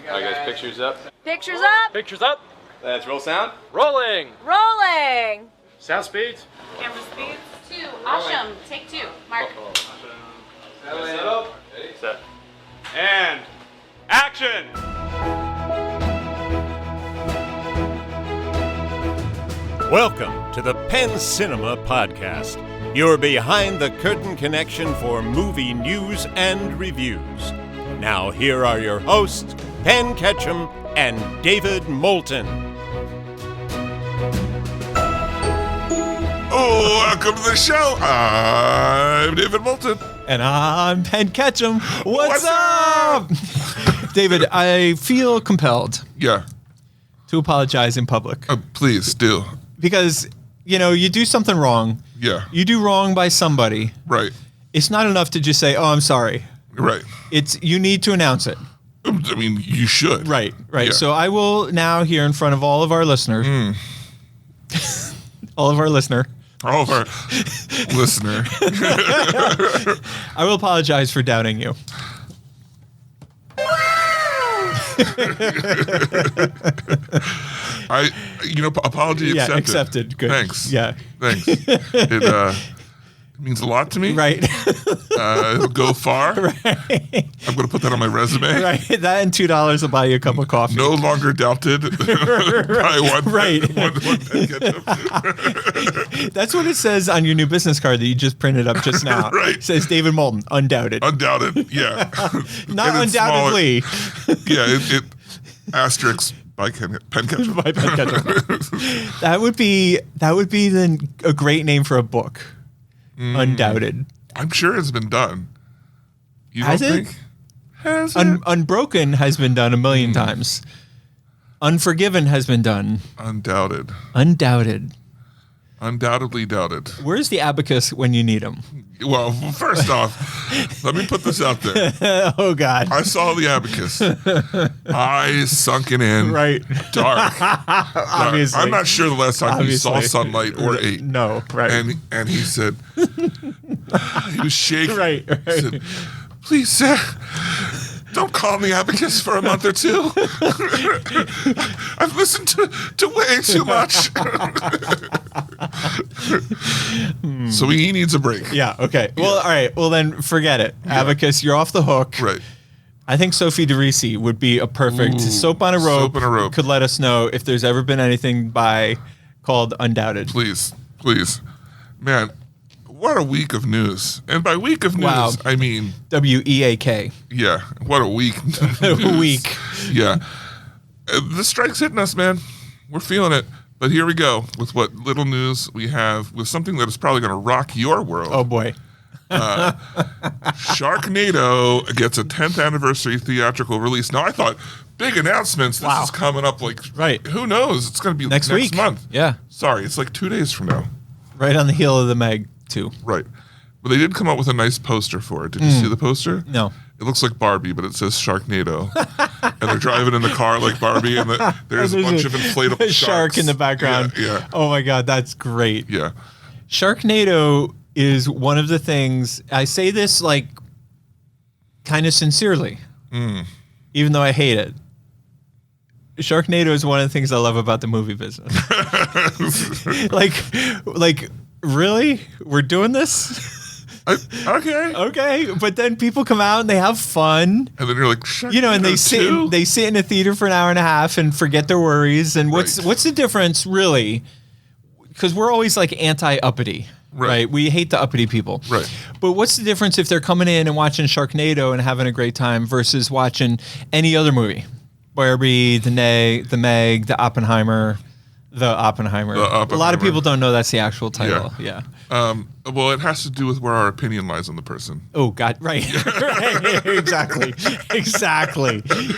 All right, guys, pictures up. Pictures up. Pictures up. Let's roll sound. Rolling. Rolling. Sound speeds. Camera speeds. 2. Awesome. Take 2. Mark. Set. And action. Welcome to the Penn Cinema Podcast, your behind-the-curtain connection for movie news and reviews. Now here are your hosts, Penn Ketchum and David Moulton. Oh, welcome to the show. I'm David Moulton. And I'm Penn Ketchum. What's up? David, I feel compelled Yeah. to apologize in public. Please do. Because, you do something wrong. Yeah. You do wrong by somebody. Right. It's not enough to just say, oh, I'm sorry. Right. You need to announce it. I mean, you should. Right. Yeah. So I will now here in front of all of our listeners, all of our listener, I will apologize for doubting you. Apology accepted. Yeah, accepted. Good. Thanks. Yeah. Thanks. It means a lot to me. Right. It'll go far. Right. I'm going to put that on my resume. Right. That and $2 will buy you a cup of coffee. No longer doubted by one. Right. One ketchup. That's what it says on your new business card that you just printed up just now. Right. It says David Moulton, undoubted. Undoubted. Yeah. Not And it's undoubtedly. Yeah. It asterisk by Penn Ketchum. By Penn Ketchum. That would be then a great name for a book. Undoubted. I'm sure it's been done. You Has don't it? think? Has it? Unbroken has been done a million times. Unforgiven has been done. Undoubted. Undoubted. Undoubtedly doubted. Where's the abacus when you need him? Well, first off, let me put this out there. Oh, God. I saw the abacus. Eyes sunken in. Right. Dark. Obviously. I'm not sure the last time he saw Obviously. sunlight or ate. No, right. And he said, he was shaking. Right. He said, please, sir, don't call me abacus for a month or two. I've listened to way too much. So he needs a break. Yeah, okay. Well, all right. Well, then forget it. Abacus, you're off the hook. Right. I think Sophie DeRisi would be a perfect soap on a rope. Soap on a rope. Could let us know if there's ever been anything called Undoubted. Please. Man, what a week of news. And by week of news, Wow. I mean... WEAK. Yeah, what a week. A week. Yeah. The strike's hitting us, man. We're feeling it. But here we go with what little news we have with something that is probably going to rock your world. Oh, boy. Sharknado gets a 10th anniversary theatrical release. Now, I thought, big announcements. This is coming up Right. Who knows? It's going to be Next week. month. Yeah. Sorry, it's like 2 days from now. Right on the heel of the Meg, too. Right. But they did come up with a nice poster for it. Did you see the poster? No. It looks like Barbie, but it says Sharknado. And they're driving in the car like Barbie, and there's a bunch of inflatable a shark sharks. in the background. Yeah. Oh, my God. That's great. Yeah. Sharknado is one of the things, I say this like kind of sincerely, even though I hate it. Sharknado is one of the things I love about the movie business. like, really? We're doing this? Okay. Okay. But then people come out and they have fun. And then you're like, Sharknado And they too? sit in a theater for an hour and a half and forget their worries. And what's the difference really? Because we're always like anti-uppity. Right. We hate the uppity people. Right. But what's the difference if they're coming in and watching Sharknado and having a great time versus watching any other movie? Barbie, the Meg, the Oppenheimer. A lot of people don't know that's the actual title. Yeah. Well, it has to do with where our opinion lies on the person. Oh, God. Right. Right. Exactly.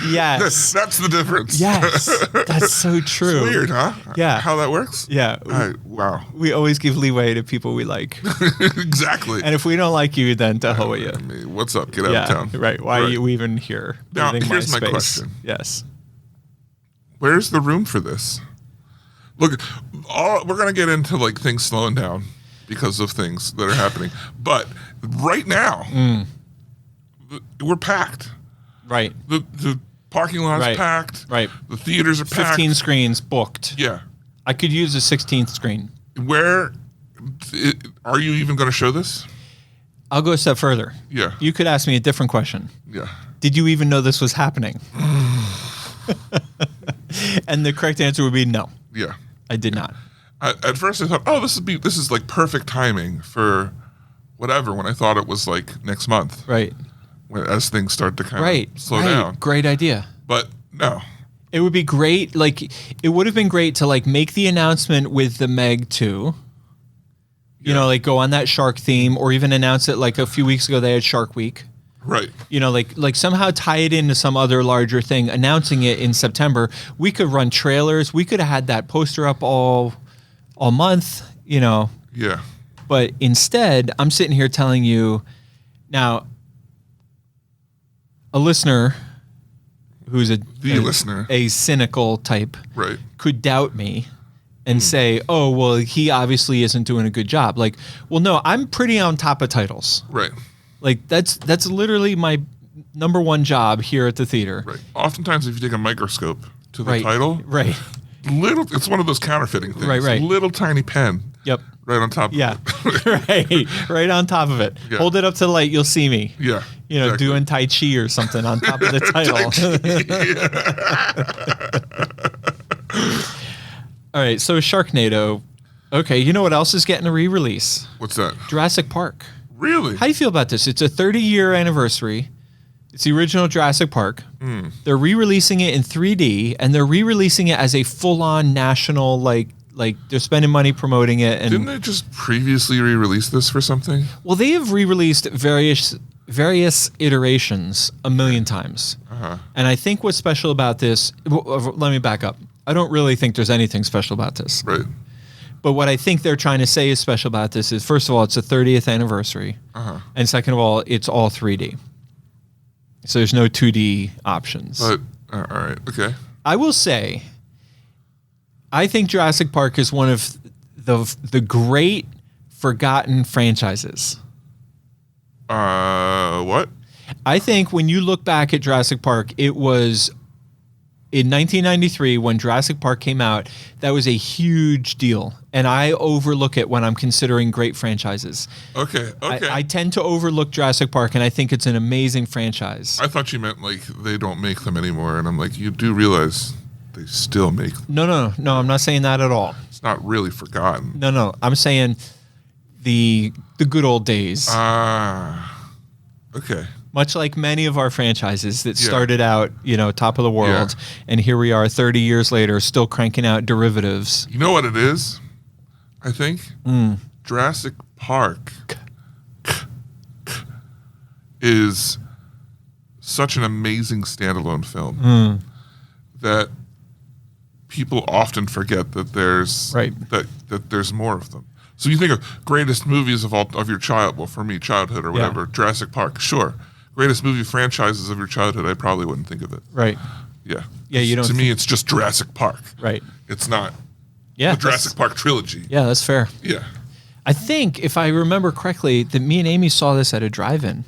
Yes. That's the difference. Yes. That's so true. It's weird, huh? Yeah. How that works? Yeah. Wow. We always give leeway to people we like. Exactly. And if we don't like you, then to hell with you. I mean, what's up? Get out of town. Right. Why are you even here? Now, breathing here's my space? question. Yes. Where's the room for this? Look, we're going to get into like things slowing down because of things that are happening. But right now, we're packed. Right. The parking lot's Right. packed. Right. The theaters are packed. 15 screens booked. Yeah. I could use a 16th screen. Where are you even going to show this? I'll go a step further. Yeah. You could ask me a different question. Yeah. Did you even know this was happening? And the correct answer would be no. Yeah. I did not. At first I thought, oh, this is like perfect timing for whatever, when I thought it was like next month. Right. As things start to kind Right. of slow down. Great idea. But no. It would be great. Like, it would have been great to like make the announcement with the Meg 2. You know, like go on that shark theme, or even announce it like a few weeks ago they had Shark Week. Right. You know, like somehow tie it into some other larger thing, announcing it in September. We could run trailers. We could have had that poster up all month, you know. Yeah. But instead, I'm sitting here telling you now, a listener who's a cynical type, right, could doubt me and say, oh, well, he obviously isn't doing a good job. Like, well, no, I'm pretty on top of titles. Right. Like, that's literally my number one job here at the theater. Right. Oftentimes, if you take a microscope to the Right. title, Right. it's one of those counterfeiting things. Right. Little tiny pen. Yep. Right on top Yeah. of it. Right on top of it. Yeah. Hold it up to the light, you'll see me. Yeah. You know, exactly. doing Tai Chi or something on top of the title. All right, so Sharknado. Okay, you know what else is getting a re-release? What's that? Jurassic Park. Really? How do you feel about this? It's a 30-year anniversary. It's the original Jurassic Park. They're re-releasing it in 3D, and they're re-releasing it as a full-on national, like they're spending money promoting it. And Didn't they just previously re-release this for something? well, they have re-released various iterations a million times. And I think what's special about this, let me back up. I don't really think there's anything special about this. Right. But what I think they're trying to say is special about this is, first of all, it's the 30th anniversary. And second of all, it's all 3D. So there's no 2D options. But, all right. Okay. I will say, I think Jurassic Park is one of the great forgotten franchises. What? I think when you look back at Jurassic Park, it was in 1993 when Jurassic Park came out, that was a huge deal. And I overlook it when I'm considering great franchises. Okay. I tend to overlook Jurassic Park, and I think it's an amazing franchise. I thought you meant like they don't make them anymore. And I'm like, you do realize they still make them. No, I'm not saying that at all. It's not really forgotten. No, I'm saying the good old days. Okay. Much like many of our franchises that started out, you know, top of the world, and here we are 30 years later still cranking out derivatives. You know what it is? I think Jurassic Park is such an amazing standalone film that people often forget that there's that there's more of them. So you think of greatest movies of your child, well, for me, childhood or whatever, Jurassic Park, sure. Greatest movie franchises of your childhood, I probably wouldn't think of it. Right. Yeah. Yeah, you don't. To me, it's just Jurassic Park. Right. It's not the Jurassic Park trilogy. Yeah, that's fair. Yeah. I think, if I remember correctly, that me and Amy saw this at a drive-in.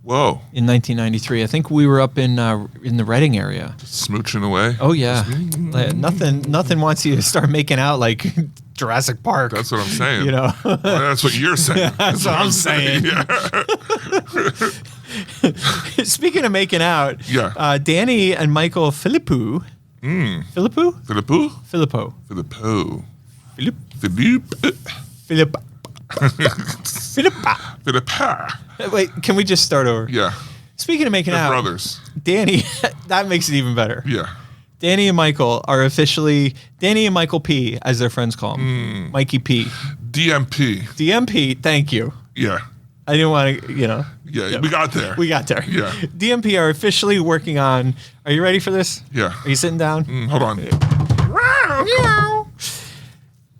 Whoa. In 1993. I think we were up in the Reading area. Just smooching away. Oh, yeah. Like, nothing wants you to start making out like Jurassic Park. That's what I'm saying. You know? Well, that's what you're saying. That's what I'm saying. Speaking of making out, Danny and Michael Philippou. Philippou? Philippou? Filippo. Philippou. Philip. Philippe. Philippa. Philippa. Wait, can we just start over? Yeah. Speaking of making They're out, brothers. Danny, that makes it even better. Yeah. Danny and Michael are officially Danny and Michael P, as their friends call him. Mikey P. DMP. DMP, thank you. Yeah. I didn't want to, you know. Yeah, we got there. We got there. Yeah. DMP are officially working on. Are you ready for this? Yeah. Are you sitting down? Hold on.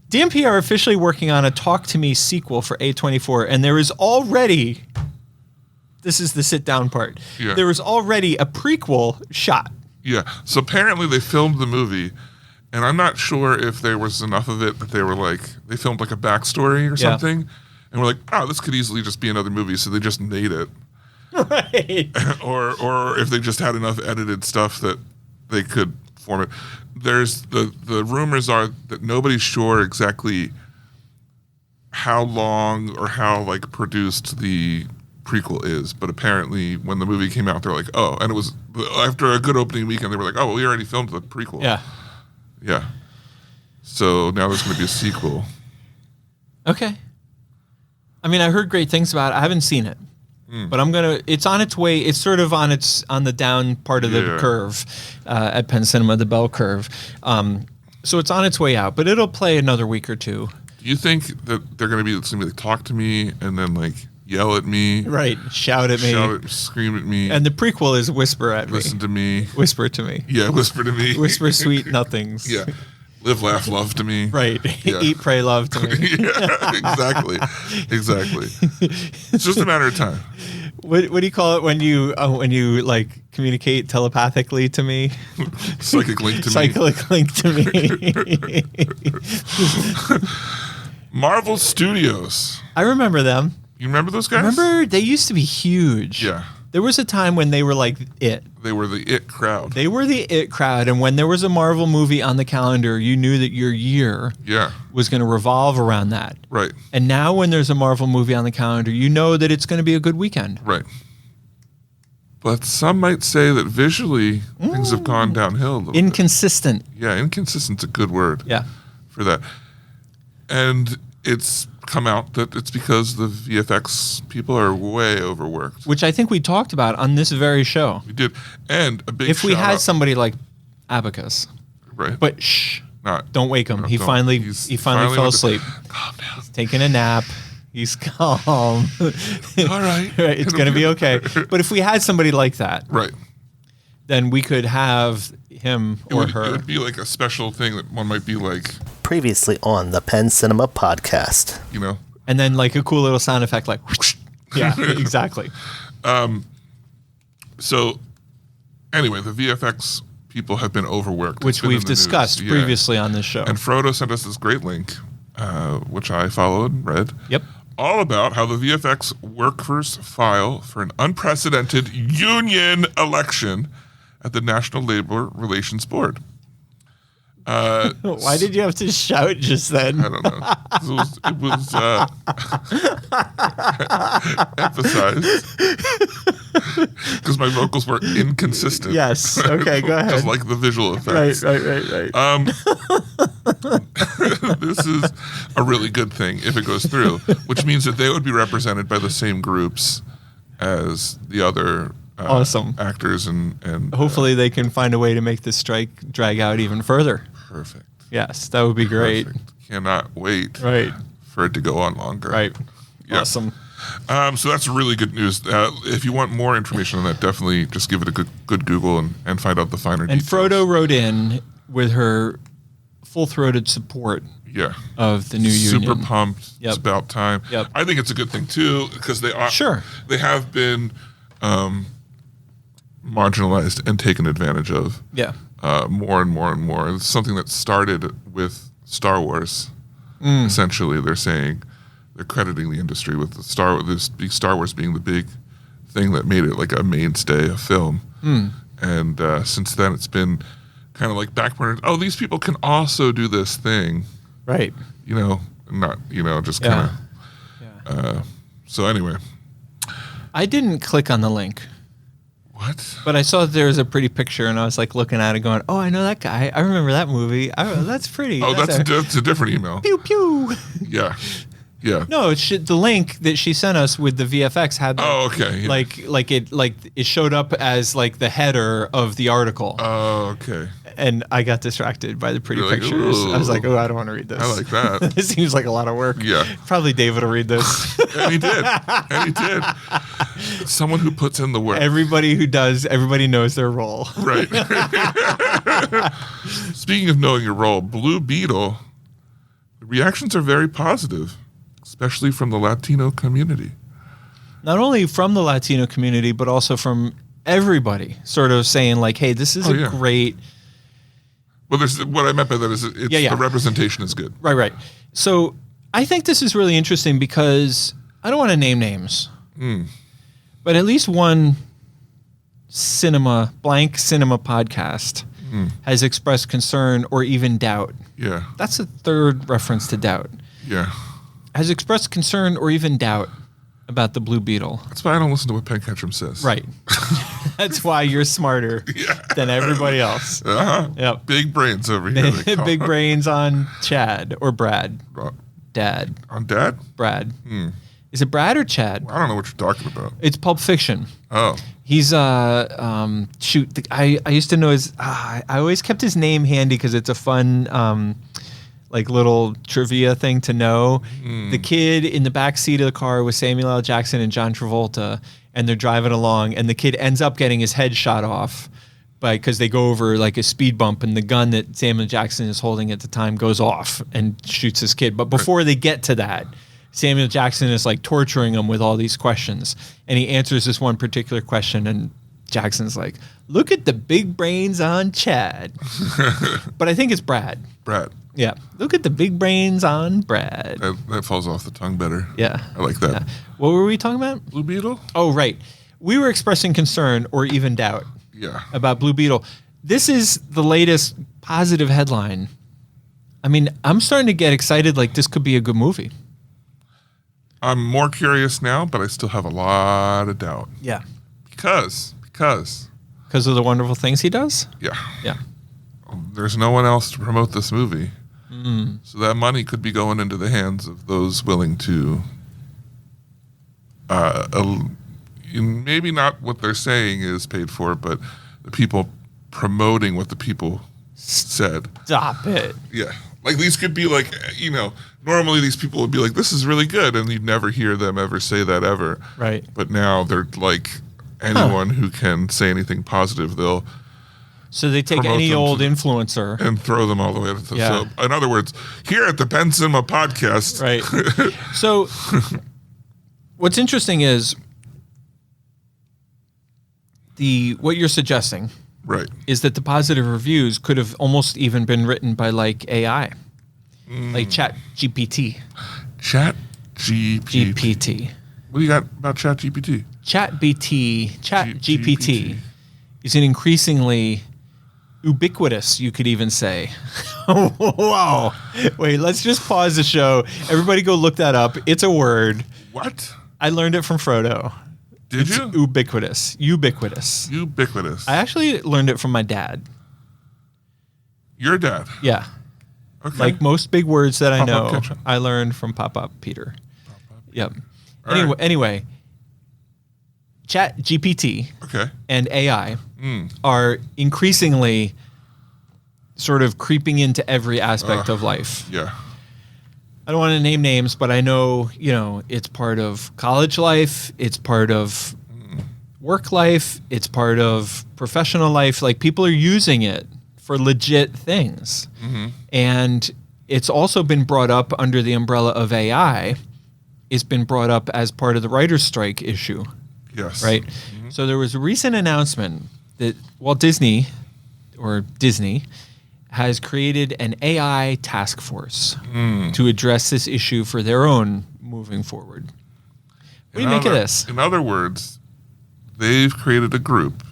DMP are officially working on a Talk to Me sequel for A24, and there is already. This is the sit down part. Yeah. There is already a prequel shot. Yeah. So apparently they filmed the movie, and I'm not sure if there was enough of it that they filmed like a backstory or something, and we're like, oh, this could easily just be another movie, so they just made it. Right. or if they just had enough edited stuff that they could form it. There's the rumors are that nobody's sure exactly how long or how like produced the prequel is, but apparently when the movie came out, they're like, oh, and it was after a good opening weekend, they were like, oh, well, we already filmed the prequel. Yeah. So now there's going to be a sequel. Okay. I mean, I heard great things about it. I haven't seen it, but it's on its way. It's sort of on the down part of the curve at Penn Cinema, the bell curve. So it's on its way out, but it'll play another week or two. Do you think that they're going to be like, talk to me and then like yell at me? Right. Shout at me. Scream at me. And the prequel is whisper at me. Listen to me. Whisper to me. Yeah, whisper to me. Whisper sweet nothings. Yeah. Live, laugh, love to me. Right. Yeah. Eat, pray, love to me. Yeah, exactly. It's just a matter of time. What do you call it when you like communicate telepathically to me? Psychic link to me. Psychic link to me. Marvel Studios. I remember them. You remember those guys? Remember, they used to be huge. Yeah. There was a time when they were like it. They were the it crowd. They were the it crowd, and when there was a Marvel movie on the calendar, you knew that your year was going to revolve around that. Right. And now when there's a Marvel movie on the calendar, you know that it's going to be a good weekend. Right. But some might say that visually things have gone downhill a little Inconsistent. bit. Yeah, inconsistent's a good word for that. And it's come out that it's because the VFX people are way overworked. Which I think we talked about on this very show. We did. And a big if we shout had out, somebody like Abacus. Right. But don't wake him. No, he finally fell asleep. Calm down. He's taking a nap. He's calm. All right. Right. It's going to be okay. But if we had somebody like that, right, then we could have him or her. It would be like a special thing that one might be like. Previously on the Penn Cinema Podcast. You know? And then like a cool little sound effect like whoosh. Yeah, exactly. So anyway, the VFX people have been overworked. Which we've discussed previously on this show. And Frodo sent us this great link, which I followed and read. Yep. All about how the VFX workers file for an unprecedented union election at the National Labor Relations Board. Why did you have to shout just then? I don't know. It was emphasized because my vocals were inconsistent. Yes. Okay, go ahead. Just like the visual effects. Right. This is a really good thing if it goes through, which means that they would be represented by the same groups as the other awesome actors and hopefully they can find a way to make this strike drag out even further. Perfect. Yes, that would be great. Perfect. Cannot wait for it to go on longer. Right. Yeah. Awesome. So that's really good news. If you want more information on that, definitely just give it a good Google and find out the finer details. And Frodo wrote in with her full-throated support of the new union. Super pumped. Yep. It's about time. Yep. I think it's a good thing, too, because they have been marginalized and taken advantage of. Yeah. More and more and more. It's something that started with Star Wars. Essentially, they're crediting the industry with Star Wars being the big thing that made it like a mainstay of film. And since then, it's been kind of like backburned. Oh, these people can also do this thing. Right. Just kind of. So anyway. I didn't click on the link. What? But I saw that there was a pretty picture, and I was like looking at it, going, "Oh, I know that guy. I remember that movie. That's pretty." Oh, that's a different email. Pew pew. Yeah. No, the link that she sent us with the VFX had. Oh, okay. Yeah. It showed up as like the header of the article. Oh, okay. And I got distracted by the pretty You're like, pictures. ooh. I was like, "Oh, I don't want to read this. I like that. This seems like a lot of work." Yeah. Probably David will read this. And he did. Someone who puts in the work. Everybody knows their role. Right. Speaking of knowing your role, Blue Beetle, the reactions are very positive, especially from the Latino community. Not only from the Latino community, but also from everybody sort of saying like, hey, this is great. Well, what I meant by that is the representation is good. Right. So I think this is really interesting because I don't want to name names, But at least one blank cinema podcast has expressed concern or even doubt. Yeah. That's a third reference to doubt. Yeah. Has expressed concern or even doubt about the Blue Beetle. That's why I don't listen to what Penn Ketchum says. Right. That's why you're smarter than everybody else. Uh-huh. Yep. Big brains over here. Big brains on Chad or Brad. Dad. On Dad? Brad. Is it Brad or Chad? I don't know what you're talking about. It's Pulp Fiction. Oh. He's I used to know his. I always kept his name handy because it's a fun like little trivia thing to know. The kid in the back seat of the car with Samuel L. Jackson and John Travolta, and they're driving along, and the kid ends up getting his head shot off because they go over like a speed bump, and the gun that Samuel Jackson is holding at the time goes off and shoots his kid. But before they get to that, Samuel Jackson is like torturing him with all these questions, and he answers this one particular question, and Jackson's like, "Look at the big brains on Chad." But I think it's Brad. Brad. Yeah. Look at the big brains on Brad. That falls off the tongue better. Yeah. I like that. Yeah. What were we talking about? Blue Beetle? Oh, right. We were expressing concern or even doubt about Blue Beetle. This is the latest positive headline. I mean, I'm starting to get excited like this could be a good movie. I'm more curious now, but I still have a lot of doubt. Yeah. Because of the wonderful things he does? Yeah. Yeah. There's no one else to promote this movie. So that money could be going into the hands of those willing to maybe not what they're saying is paid for, but the people promoting what the people said. Stop it. Yeah. Like these could be like, normally these people would be like, this is really good. And you'd never hear them ever say that ever. Right. But now they're like anyone who can say anything positive, they'll. So they take any old influencer and throw them all the way to the Yeah. So in other words, here at the Penn Cinema Podcast. Right. So what's interesting is what you're suggesting is that the positive reviews could have almost even been written by like AI. Like Chat GPT. Chat GPT. What do you got about Chat GPT? Chat GPT is an increasingly ubiquitous, you could even say. Wow. Wait, let's just pause the show. Everybody go look that up. It's a word. What? I learned it from Frodo. Did you? Ubiquitous. I actually learned it from my dad. Your dad? Yeah. Okay. Like most big words that I Pop-up know, ketchup. I learned from Pop-Up Peter. Yep. All Anyway, Chat GPT and AI are increasingly sort of creeping into every aspect of life. Yeah. I don't want to name names, but I know, it's part of college life. It's part of work life. It's part of professional life. Like people are using it for legit things. And it's also been brought up under the umbrella of AI. It's been brought up as part of the writer's strike issue. Yes. Right? So there was a recent announcement that Walt Disney has created an AI task force to address this issue for their own moving forward. What do you make of this? In other words, they've created a group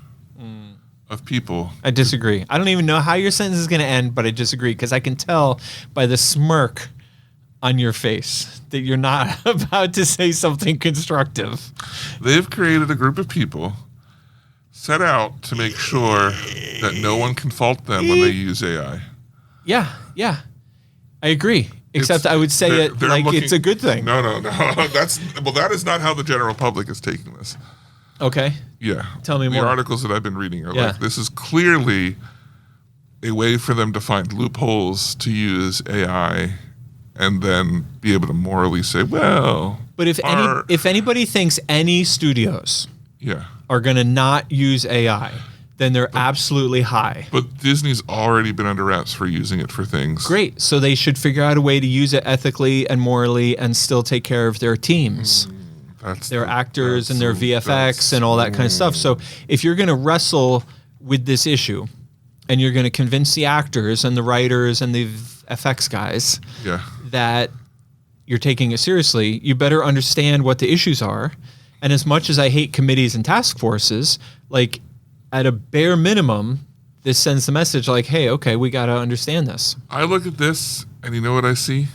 of people. I disagree. I don't even know how your sentence is going to end, but I disagree because I can tell by the smirk on your face that you're not about to say something constructive. They've created a group of people set out to make sure that no one can fault them when they use AI. Yeah. I agree. Except I would say it like it's a good thing. No. That is not how the general public is taking this. Okay. Yeah. Tell me more. The articles that I've been reading are like, this is clearly a way for them to find loopholes to use AI and then be able to morally say, well. But if anybody thinks any studios are going to not use AI, then they're absolutely high. But Disney's already been under wraps for using it for things. Great. So they should figure out a way to use it ethically and morally and still take care of their teams. Their actors and their VFX and all that kind of stuff. So if you're going to wrestle with this issue and you're going to convince the actors and the writers and the FX guys that you're taking it seriously, you better understand what the issues are And as much as I hate committees and task forces, like at a bare minimum, this sends the message like, hey, okay, we got to understand this. I look at this and you know what I see?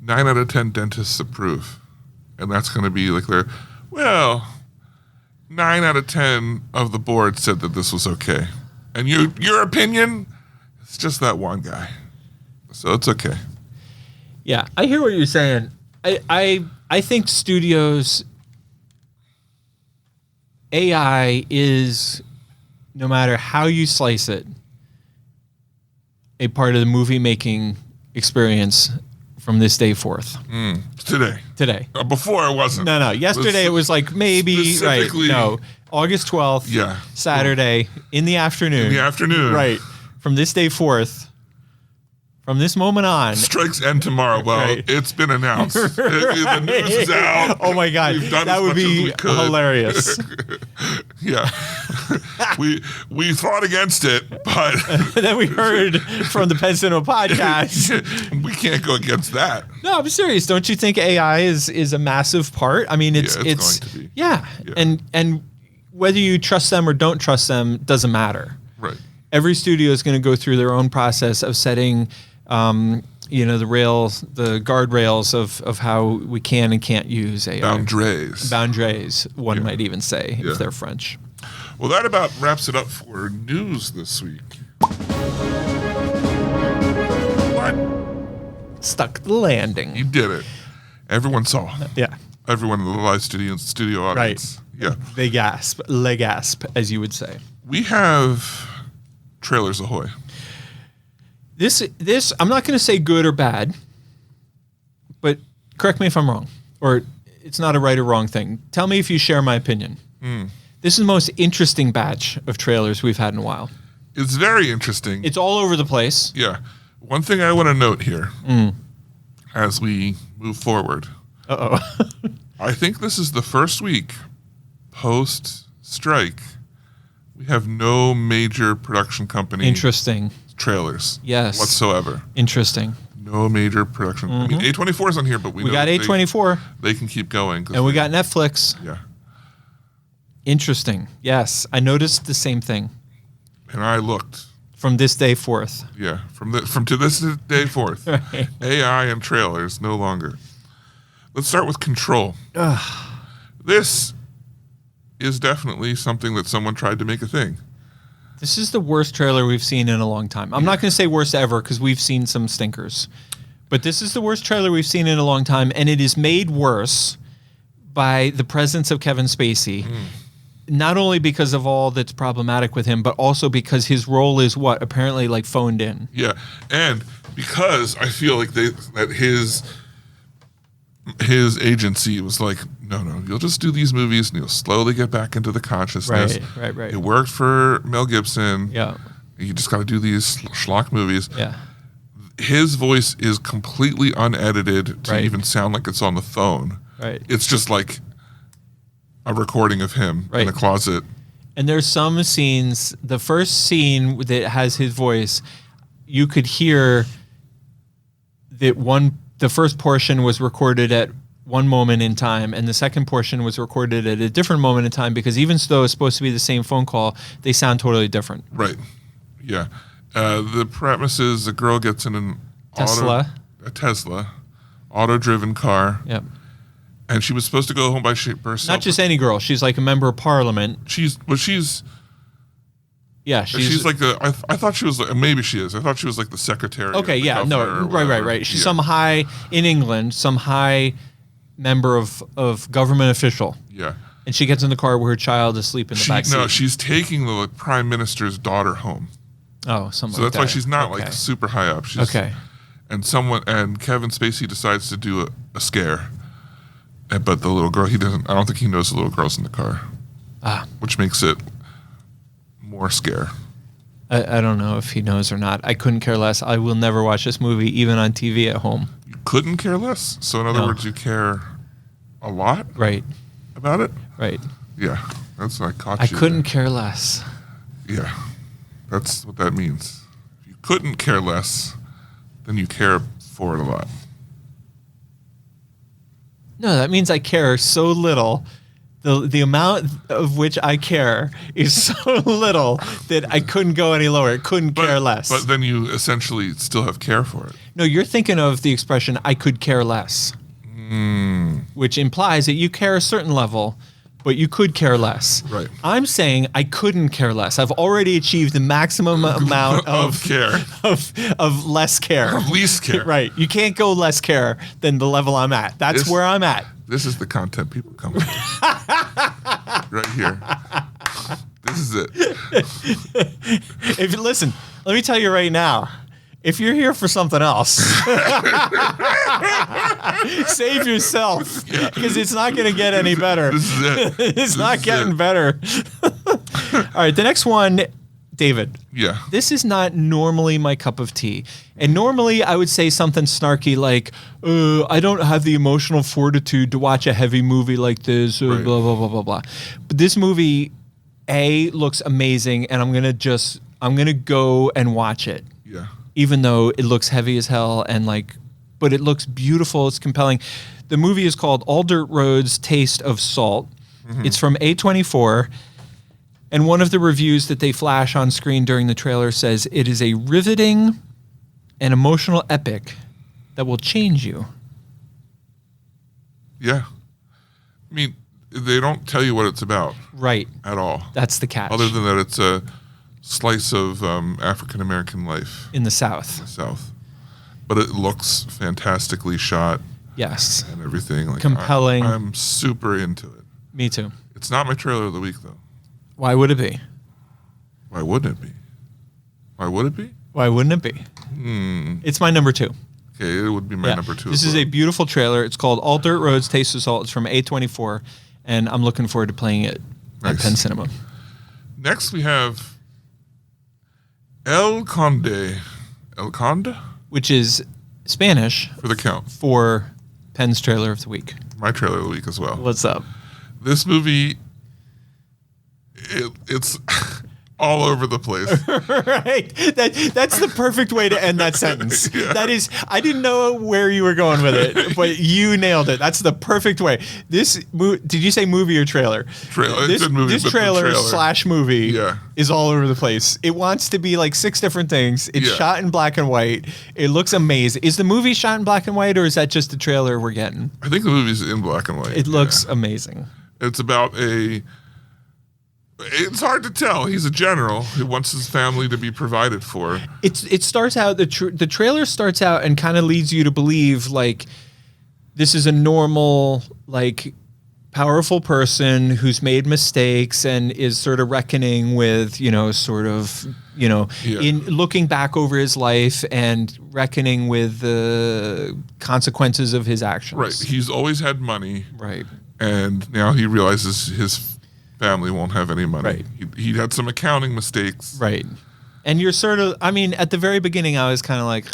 9 out of 10 dentists approve. And that's going to be like 9 out of 10 of the board said that this was okay. And your opinion, it's just that one guy. So it's okay. Yeah, I hear what you're saying. I think studios, AI is, no matter how you slice it, a part of the movie making experience from this day forth. Today. Before it wasn't. No. Yesterday it was like maybe, right. No. August 12th. Yeah. Saturday in the afternoon. Right. From this day forth. From this moment on. Strikes end tomorrow. Well, It's been announced. The news is out. Oh my God. That would be hilarious. Yeah. we fought against it, but then we heard from the Penn Cinema Podcast. We can't go against that. No, I'm serious. Don't you think AI is a massive part? I mean, it's going to be. Yeah. And whether you trust them or don't trust them doesn't matter. Right. Every studio is going to go through their own process of setting the guardrails of how we can and can't use AI. Boundaries, one might even say, if they're French. Well, that about wraps it up for news this week. What? Stuck the landing. You did it. Everyone saw. Yeah. Everyone in the live studio audience. Right. Yeah. They gasp, le gasp, as you would say. We have trailers ahoy. This I'm not going to say good or bad, but correct me if I'm wrong, or it's not a right or wrong thing. Tell me if you share my opinion. This is the most interesting batch of trailers we've had in a while. It's very interesting. It's all over the place. Yeah. One thing I want to note here as we move forward. I think this is the first week post-strike. We have no major production company trailers. Yes. Whatsoever. Interesting. No major production. I mean, A24 is on here, but we know got A24. They can keep going. And we got Netflix. Yeah. Interesting. Yes. I noticed the same thing. And I looked. From this day forth. Yeah. From to this day forth. Right. AI and trailers no longer. Let's start with Control. This is definitely something that someone tried to make a thing. This is the worst trailer we've seen in a long time. I'm not going to say worst ever because we've seen some stinkers. But this is the worst trailer we've seen in a long time, and it is made worse by the presence of Kevin Spacey. Not only because of all that's problematic with him, but also because his role is apparently like phoned in. Yeah, and because I feel like that his agency was like, no, you'll just do these movies and you'll slowly get back into the consciousness. Right. It worked for Mel Gibson. Yeah. You just got to do these schlock movies. Yeah. His voice is completely unedited to even sound like it's on the phone. Right. It's just like a recording of him in a closet. And there's some scenes, the first scene that has his voice, you could hear that the first portion was recorded at one moment in time, and the second portion was recorded at a different moment in time because even though it's supposed to be the same phone call, they sound totally different. Right. Yeah. The premise is a girl gets in a Tesla, auto-driven car. Yep. And she was supposed to go home by herself. Not just any girl. She's like a member of parliament. She's like I thought she was like, maybe she is. I thought she was like the secretary. Okay, yeah, no, right. She's some high member of government official. Yeah. And she gets in the car where her child is asleep in the back seat. No, she's taking the prime minister's daughter home. Oh, something. So that's why she's not like super high up. She's, okay. And Kevin Spacey decides to do a scare. But the little girl, I don't think he knows the little girl's in the car. Which makes it more scare. I don't know if he knows or not. I couldn't care less. I will never watch this movie, even on TV at home. You couldn't care less? So in other words, you care a lot? Right. About it? Right. Yeah. That's what I caught you. I couldn't care less. Yeah. That's what that means. If you couldn't care less, then you care for it a lot. No, that means I care so little The amount of which I care is so little that I couldn't go any lower. Couldn't care less. But then you essentially still have care for it. No, you're thinking of the expression "I could care less," which implies that you care a certain level, but you could care less. Right. I'm saying I couldn't care less. I've already achieved the maximum amount of care, of less care, of least care. Right. You can't go less care than the level I'm at. That's where I'm at. This is the content people come to. Right here. This is it. Listen, let me tell you right now. If you're here for something else, save yourself because it's not going to get any better. This is it. It's not getting better. All right, the next one, David. Yeah. This is not normally my cup of tea. And normally I would say something snarky like, I don't have the emotional fortitude to watch a heavy movie like this, blah, blah, blah, blah, blah. But this movie, looks amazing, and I'm going to go and watch it. Yeah. Even though it looks heavy as hell but it looks beautiful, it's compelling. The movie is called All Dirt Roads Taste of Salt. Mm-hmm. It's from A24. And one of the reviews that they flash on screen during the trailer says it is a riveting and emotional epic that will change you. Yeah. I mean, they don't tell you what it's about. Right. At all. That's the catch. Other than that, it's a slice of African-American life. In the South. But it looks fantastically shot. Yes. And everything. Like, compelling. I'm super into it. Me too. It's not my trailer of the week, though. Why would it be? Why wouldn't it be? Why would it be? Why wouldn't it be? It's my number 2. Okay, it would be my number 2. This is a beautiful trailer. It's called All Dirt Roads Taste of Salt. It's from A24, and I'm looking forward to playing it at Penn Cinema. Next, we have El Conde. El Conde? Which is Spanish. For the count. For Penn's trailer of the week. My trailer of the week as well. What's up? This movie, it's all over the place. Right. That's the perfect way to end that sentence. Yeah. That is, I didn't know where you were going with it, but you nailed it. That's the perfect way. Did you say movie or trailer? Trailer. This trailer / movie is all over the place. It wants to be like 6 different things. It's shot in black and white. It looks amazing. Is the movie shot in black and white, or is that just the trailer we're getting? I think the movie's in black and white. It looks amazing. It's about it's hard to tell. He's a general who wants his family to be provided for. It starts out, the trailer starts out and kind of leads you to believe like this is a normal, like powerful person who's made mistakes and is sort of reckoning with, in looking back over his life and reckoning with the consequences of his actions. Right. He's always had money. Right. And now he realizes his family won't have any money. Right. He had some accounting mistakes. Right. And you're sort of, at the very beginning, I was kind of like...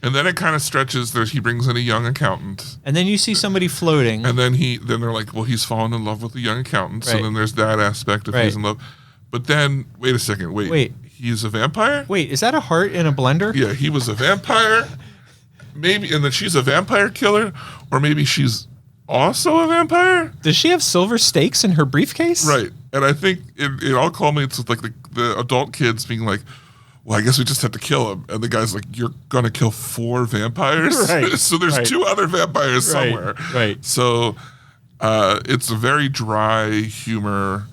And then it kind of stretches. He brings in a young accountant. And then you see somebody floating. And then they're like, well, he's fallen in love with a young accountant. Right. So then there's that aspect of he's in love. But then, wait a second. Wait. He's a vampire? Wait, is that a heart in a blender? Yeah, he was a vampire. Maybe, and then she's a vampire killer. Or maybe she's also a vampire? Does she have silver stakes in her briefcase? Right. And I think it all culminates with like the adult kids being like, well, I guess we just have to kill him. And the guy's like, you're going to kill 4 vampires? Right. So there's 2 other vampires somewhere. Right. So it's a very dry humor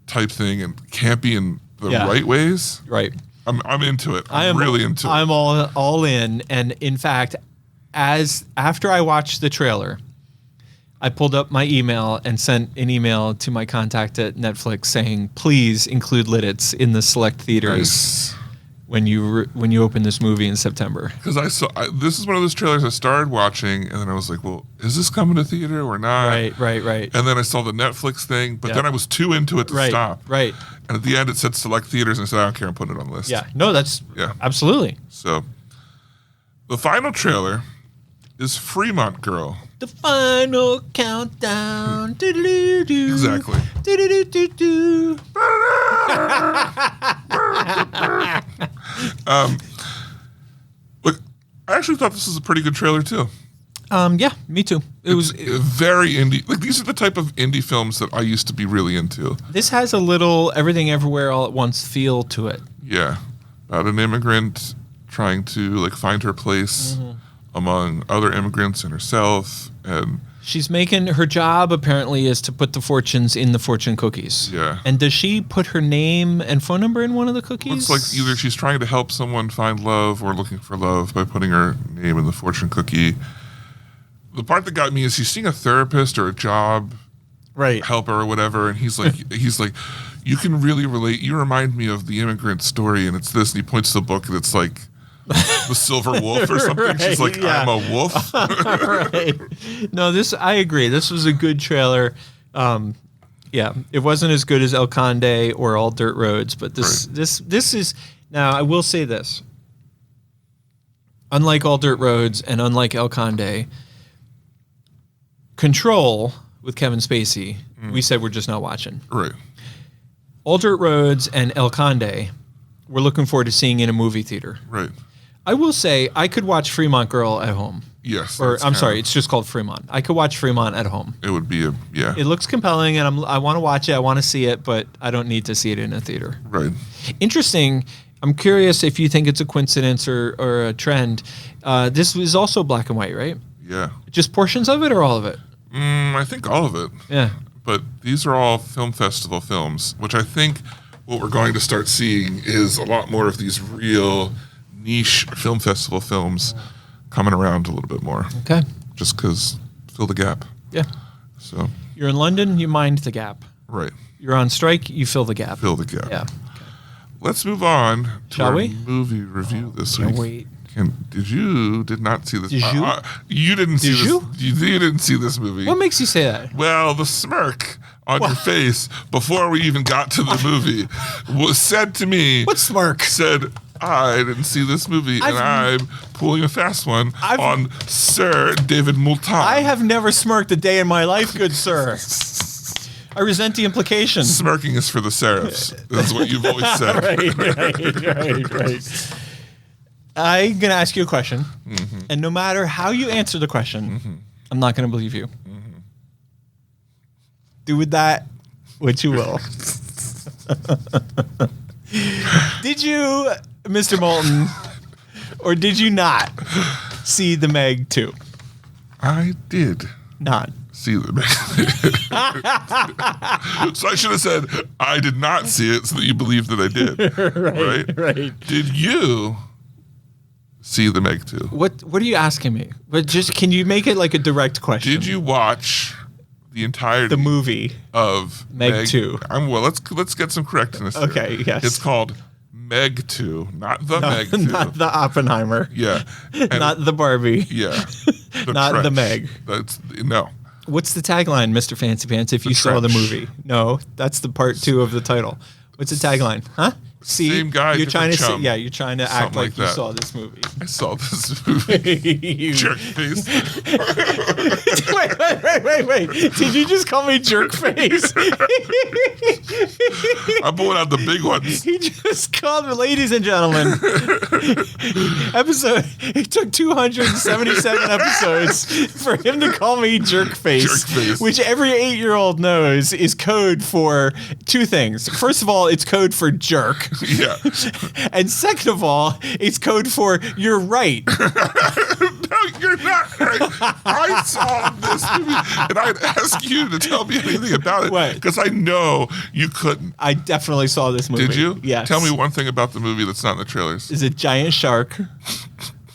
type thing and campy in the right ways. Right. I'm into it. I'm really into it. I'm all in. And in fact, after I watched the trailer, I pulled up my email and sent an email to my contact at Netflix saying, please include Lidditz in the select theaters when you open this movie in September. Because this is one of those trailers I started watching, and then I was like, well, is this coming to theater or not? Right. And then I saw the Netflix thing, but then I was too into it to stop. Right. And at the end, it said select theaters, and I said, I don't care, I'm putting it on the list. Yeah. No, that's absolutely. So the final trailer is Fremont Girl. The final countdown. Do-do-do-do. Exactly. Do-do-do-do-do. Look, I actually thought this was a pretty good trailer too. Yeah, me too. It was very indie. Like, these are the type of indie films that I used to be really into. This has a little Everything Everywhere All at Once feel to it. Yeah, about an immigrant trying to like find her place among other immigrants and herself, and she's making her job apparently is to put the fortunes in the fortune cookies. Yeah. And does she put her name and phone number in one of the cookies? Looks like either she's trying to help someone find love or looking for love by putting her name in the fortune cookie. The part that got me is she's seeing a therapist or a job helper or whatever, and he's like, you can really relate. You remind me of the immigrant story, and it's this, and he points to the book, and it's like the Silver Wolf or something. She's like, I'm a wolf. Right. No, I agree. This was a good trailer. Yeah, it wasn't as good as El Conde or All Dirt Roads, but this is. Now, I will say this. Unlike All Dirt Roads and unlike El Conde, Control with Kevin Spacey, we said we're just not watching. Right. All Dirt Roads and El Conde, we're looking forward to seeing in a movie theater. Right. I will say I could watch Fremont Girl at home. Yes. Or I'm sorry, it's just called Fremont. I could watch Fremont at home. It would be It looks compelling, and I want to watch it. I want to see it, but I don't need to see it in a theater. Right. Interesting. I'm curious if you think it's a coincidence or a trend. This is also black and white, right? Yeah. Just portions of it or all of it? I think all of it. Yeah. But these are all film festival films, which I think what we're going to start seeing is a lot more of these real niche film festival films coming around a little bit more. Okay. Just because fill the gap. Yeah. So you're in London, you mind the gap. Right. You're on strike, you fill the gap. Fill the gap. Yeah. Let's move on to Shall our we? movie review this week. Can't wait. Did not see this. Did you? You didn't see Did this. you? You didn't see this movie. What makes you say that? Well, the smirk on your face before we even got to the movie was said to me. What smirk? Said, I didn't see this movie, and I'm pulling a fast one on Sir David Moulton. I have never smirked a day in my life, good sir. I resent the implication. Smirking is for the serifs. That's what you've always said. Right. I'm going to ask you a question, and no matter how you answer the question, I'm not going to believe you. Do with that what you will. Did you, Mr. Moulton, or did you not see The Meg 2? I did not see The Meg. So I should have said I did not see it so that you believe that I did. Right. Did you see The Meg 2? What are you asking me? But just can you make it like a direct question? Did you watch the entirety the movie of Meg 2? Well, let's get some correctness. Okay, here. yes. It's called Meg 2, not the Meg 2. Not the Oppenheimer. Yeah. Not the Barbie. Yeah. Not the Meg. No. What's the tagline, Mr. Fancy Pants, if you saw the movie? No, that's the part 2 of the title. What's the tagline? Huh? See, same guy, you're trying to chum. you're trying to act Something like you that. saw this movie. I saw this movie. Jerk face. Wait. Did you just call me jerk face? I'm pulling out the big ones. He just called me, ladies and gentlemen. It took 277 episodes for him to call me jerk face, which every 8-year-old knows is code for two things. First of all, it's code for jerk. Yeah. And second of all, it's code for you're right. No, you're not right. I saw this movie, and I'd ask you to tell me anything about it because I know you couldn't. I definitely saw this movie. Did you? Yes. Tell me one thing about the movie that's not in the trailers. Is a giant shark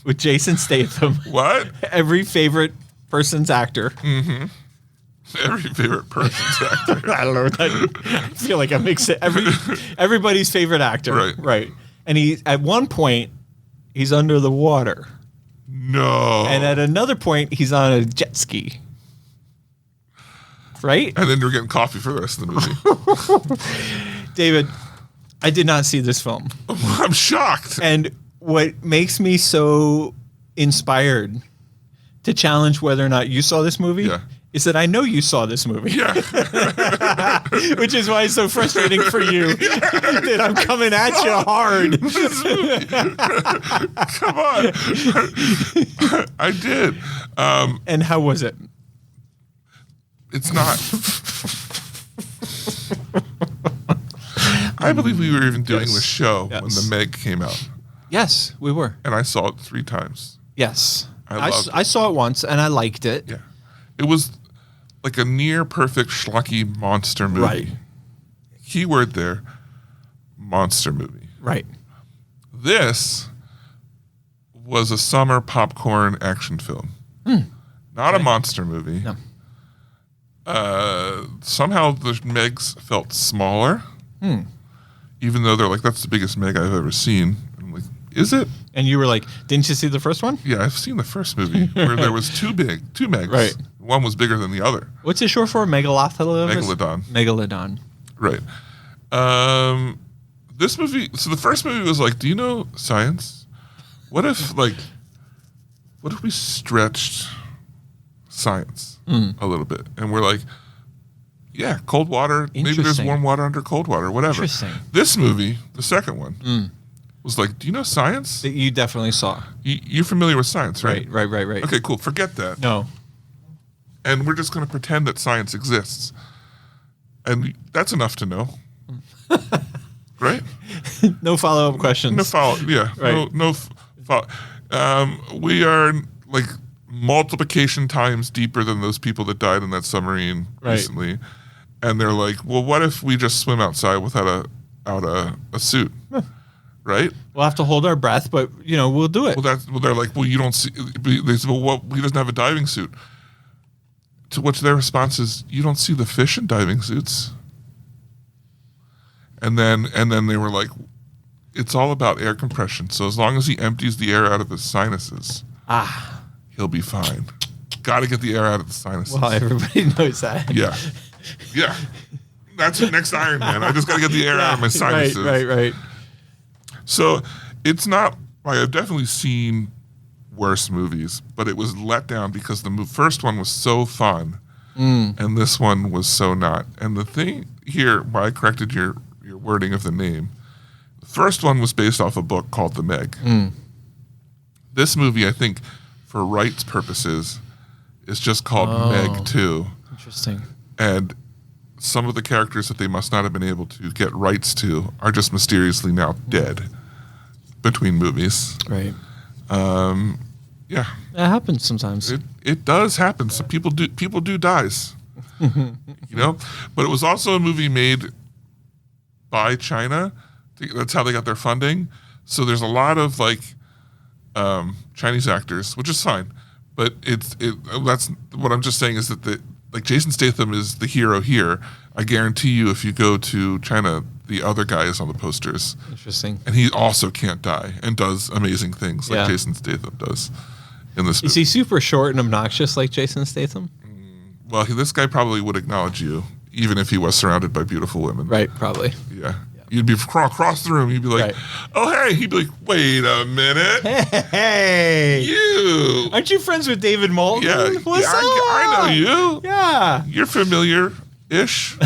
with Jason Statham. What? Every favorite person's actor. Mm-hmm. Every favorite person's actor. I don't know. I feel like I mix it. Everybody's favorite actor. Right. And at one point, he's under the water. No. And at another point, he's on a jet ski. Right? And then you're getting coffee for the rest of the movie. David, I did not see this film. I'm shocked. And what makes me so inspired to challenge whether or not you saw this movie He said, I know you saw this movie. Yeah. Which is why it's so frustrating for you that I'm coming at you hard. Come on. I did. And how was it? It's not. I believe we were even doing the show when The Meg came out. Yes, we were. And I saw it 3 times. Yes. I saw it once, and I liked it. Yeah. It was like a near perfect schlocky monster movie. Right. Keyword there, monster movie. Right. This was a summer popcorn action film. Not a monster movie. No. Somehow the Megs felt smaller. Even though they're like, that's the biggest Meg I've ever seen. I'm like, is it? And you were like, didn't you see the first one? Yeah, I've seen the first movie where there was two Megs. Right. One was bigger than the other. What's it short for? Megalodon. Megalodon. Right. This movie, so the first movie was like, do you know science? What if we stretched science a little bit? And we're like, yeah, cold water. Maybe there's warm water under cold water, whatever. Interesting. This movie, the second one, was like, do you know science? That you definitely saw. You're familiar with science, right? Right. Okay, cool. Forget that. No. And we're just going to pretend that science exists. And that's enough to know. Right? No follow-up questions. No follow. Yeah. Right. No follow. We are like multiplication times deeper than those people that died in that submarine recently. And they're like, well, what if we just swim outside without a suit? Right? We'll have to hold our breath, but we'll do it. Well, they're like, well, you don't see. They said, well, he doesn't have a diving suit. To which their response is, you don't see the fish in diving suits. And then they were like, it's all about air compression. So as long as he empties the air out of his sinuses, he'll be fine. Got to get the air out of the sinuses. Well, everybody knows that. Yeah. That's the next Iron Man. I just got to get the air out of my sinuses. Right. So it's not. I've definitely seen worse movies, but it was let down because the first one was so fun, and this one was so not. And the thing here, why I corrected your wording of the name, the first one was based off a book called The Meg. This movie, I think, for rights purposes, is just called Meg 2. Interesting. And some of the characters that they must not have been able to get rights to are just mysteriously now dead between movies. Right. Yeah. It happens sometimes. It does happen. Some people do dies. But it was also a movie made by China. That's how they got their funding. So there's a lot of Chinese actors, which is fine. But that's what I'm just saying is that Jason Statham is the hero here. I guarantee you, if you go to China, the other guy is on the posters. Interesting. And he also can't die and does amazing things like Yeah. Jason Statham does in this movie. Is he super short and obnoxious like Jason Statham? Well, this guy probably would acknowledge you, even if he was surrounded by beautiful women. Right, probably. Yeah. You'd be across the room. You'd be like, oh, hey. He'd be like, wait a minute. Hey. You. Aren't you friends with David Moulton? Yeah. What's up? I know you. Yeah. You're familiar-ish.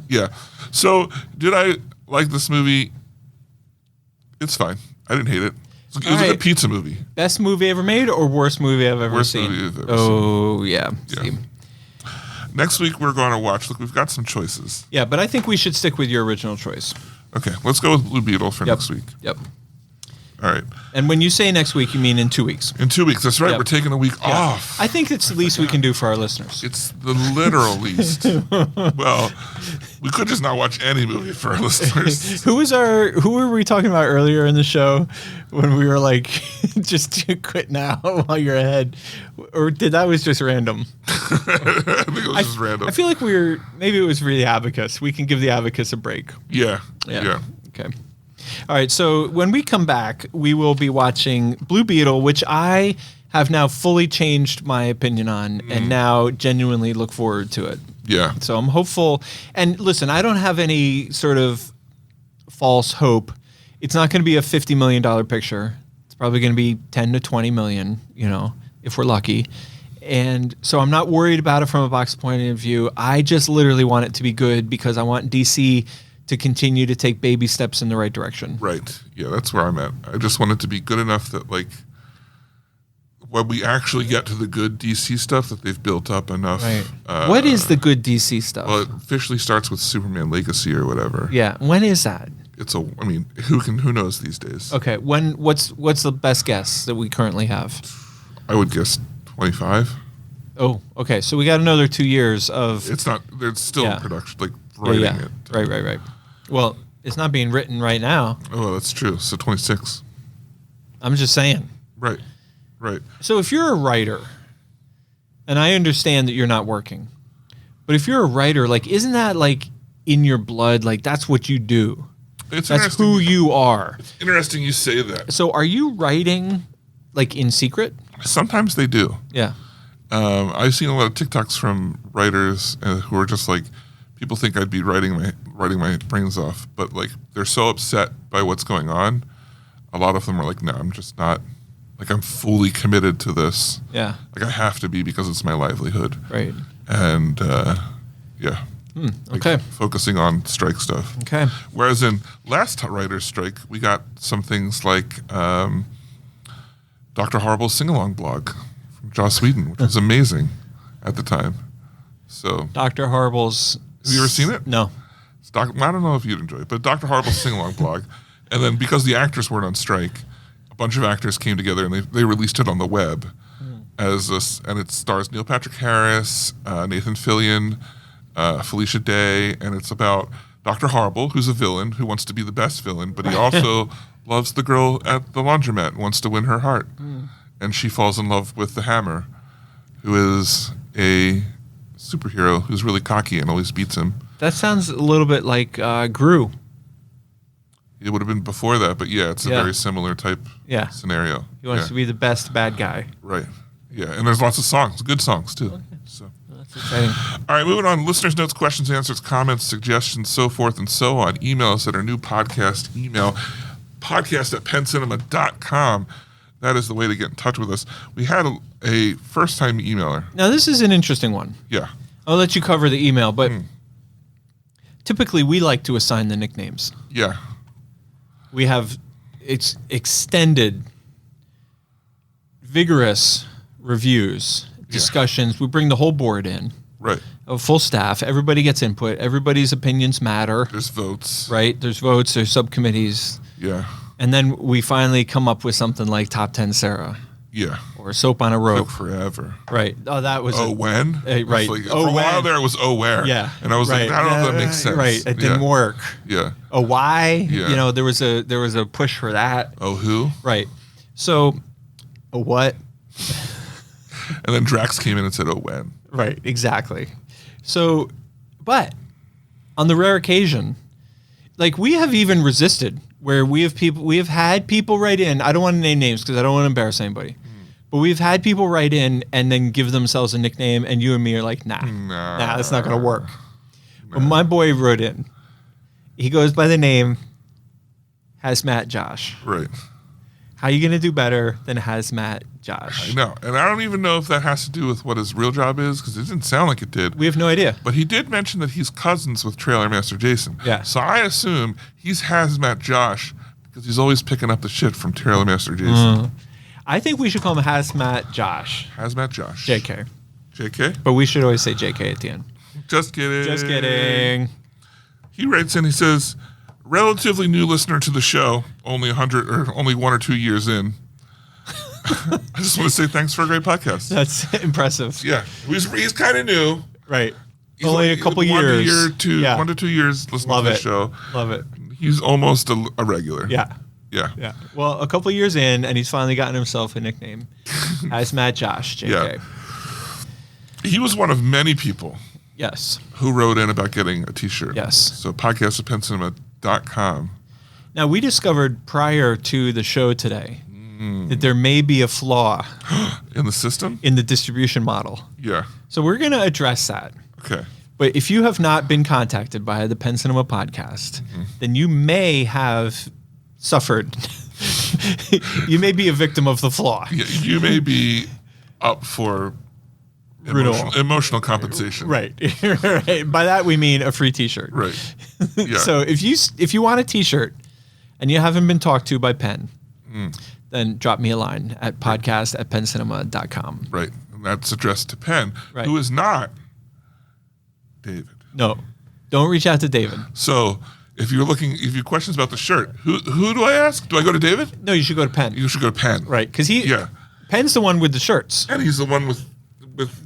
Yeah. So, did I like this movie? It's fine. I didn't hate it. It was like a pizza movie. Best movie ever made or worst movie I've ever seen? Worst movie I've ever seen. Oh, yeah. Yeah. Next week, we're going to watch. Look, we've got some choices. Yeah, but I think we should stick with your original choice. Okay, let's go with Blue Beetle for next week. Yep. All right. And when you say next week, you mean in 2 weeks. In 2 weeks. That's right. Yep. We're taking a week off. I think it's the least we can do for our listeners. It's the literal least. Well, we could just not watch any movie for our listeners. Who were we talking about earlier in the show when we were like, just quit now while you're ahead? Or that was just random? I think it was just random. I feel like maybe it was for the Abacus. We can give the Abacus a break. Yeah. Okay. All right. So when we come back, we will be watching Blue Beetle, which I have now fully changed my opinion on and now genuinely look forward to it. Yeah. So I'm hopeful. And listen, I don't have any sort of false hope. It's not going to be a $50 million picture. It's probably going to be 10 to 20 million, if we're lucky. And so I'm not worried about it from a box point of view. I just literally want it to be good because I want DC to continue to take baby steps in the right direction. Right. Yeah, that's where I'm at. I just want it to be good enough that, like, when we actually get to the good DC stuff, that they've built up enough. Right. What is the good DC stuff? Well, it officially starts with Superman Legacy or whatever. Yeah. When is that? Who knows these days? Okay. What's the best guess that we currently have? I would guess 25. Oh, okay. So we got another 2 years of. It's not. They're still in production, like writing it. Right. Well, it's not being written right now. Oh, that's true. So 26. I'm just saying. Right. So if you're a writer, and I understand that you're not working, but if you're a writer, like, isn't that like in your blood? Like, that's what you do. That's who you are. It's interesting you say that. So are you writing like in secret? Sometimes they do. Yeah. I've seen a lot of TikToks from writers who are just like, people think I'd be writing my brains off, but like they're so upset by what's going on. A lot of them are like, no, I'm just not. Like, I'm fully committed to this. Yeah. Like, I have to be because it's my livelihood. Right. And yeah. Okay. Focusing on strike stuff. Okay. Whereas in last writer's strike, we got some things like Dr. Horrible's sing-along blog from Joss Whedon, which was amazing at the time. So Dr. Horrible's. Have you ever seen it? No. I don't know if you'd enjoy it, but Dr. Horrible's sing-along blog. And then because the actors weren't on strike, a bunch of actors came together and they released it on the web and it stars Neil Patrick Harris, Nathan Fillion, Felicia Day, and it's about Dr. Horrible, who's a villain who wants to be the best villain, but he also loves the girl at the laundromat and wants to win her heart. And she falls in love with the Hammer, who is a superhero who's really cocky and always beats him. That sounds a little bit like Gru. It would have been before that, but yeah, it's a very similar type scenario. He wants to be the best bad guy. Right. Yeah, and there's lots of songs, good songs too. Okay. So that's exciting. All right, moving on. Listeners' notes, questions, answers, comments, suggestions, so forth and so on. Email us at our new podcast email, podcast@penncinema.com. That is the way to get in touch with us. We had a first-time emailer. Now, this is an interesting one. Yeah. I'll let you cover the email, but typically we like to assign the nicknames. Yeah. We have extended, vigorous reviews, discussions. We bring the whole board in. Right. A full staff. Everybody gets input. Everybody's opinions matter. There's votes. Right? There's votes. There's subcommittees. Yeah. And then we finally come up with something like Top 10 Sarah. Yeah. Or Soap on a Rope. Took forever. Right. Oh, that was... when? Right. Like, for a while there, it was where. Yeah. And I was like, I don't know if that makes sense. Right. It didn't work. Yeah. Why? Yeah. You know, there was a push for that. Oh, who? Right. So, what? And then Drax came in and said, when? Right. Exactly. So, but on the rare occasion, like, we have even resisted where we have had people write in. I don't want to name names because I don't want to embarrass anybody. But we've had people write in and then give themselves a nickname, and you and me are like, nah, that's not going to work. But my boy wrote in. He goes by the name Hazmat Josh. Right. How are you going to do better than Hazmat Josh? I know. And I don't even know if that has to do with what his real job is, because it didn't sound like it did. We have no idea. But he did mention that he's cousins with Trailer Master Jason. Yeah. So I assume he's Hazmat Josh because he's always picking up the shit from Trailer Master Jason. I think we should call him Hazmat Josh. Hazmat Josh. JK. JK? But we should always say JK at the end. Just kidding. Just kidding. He writes in, he says, relatively new listener to the show, only 1 or 2 years in. I just want to say thanks for a great podcast. That's impressive. Yeah. He's kind of new. Right. He's only a couple years. 1 to 2 years listening to the show. Love it. He's almost a regular. Yeah. Yeah. Well, a couple years in, and he's finally gotten himself a nickname. Hazmat Josh, JK. Yeah. He was one of many people. Yes. Who wrote in about getting a t-shirt. Yes. So podcast@penncinema.com. Now, we discovered prior to the show today that there may be a flaw in the system? In the distribution model. Yeah. So we're going to address that. Okay. But if you have not been contacted by the Penn Cinema Podcast, then you may have suffered. You may be a victim of the flaw. You may be up for Emotional compensation. Right. Right. By that we mean a free T-shirt. Right. Yeah. So if you want a T-shirt and you haven't been talked to by Penn, then drop me a line at podcast@penncinema.com. Right. And that's addressed to Penn, Right. who is not David. No, don't reach out to David. So if you have questions about the shirt, who do I ask? Do I go to David? No, you should go to Penn. You should go to Penn. Right, because Yeah. Penn's the one with the shirts. And he's the one with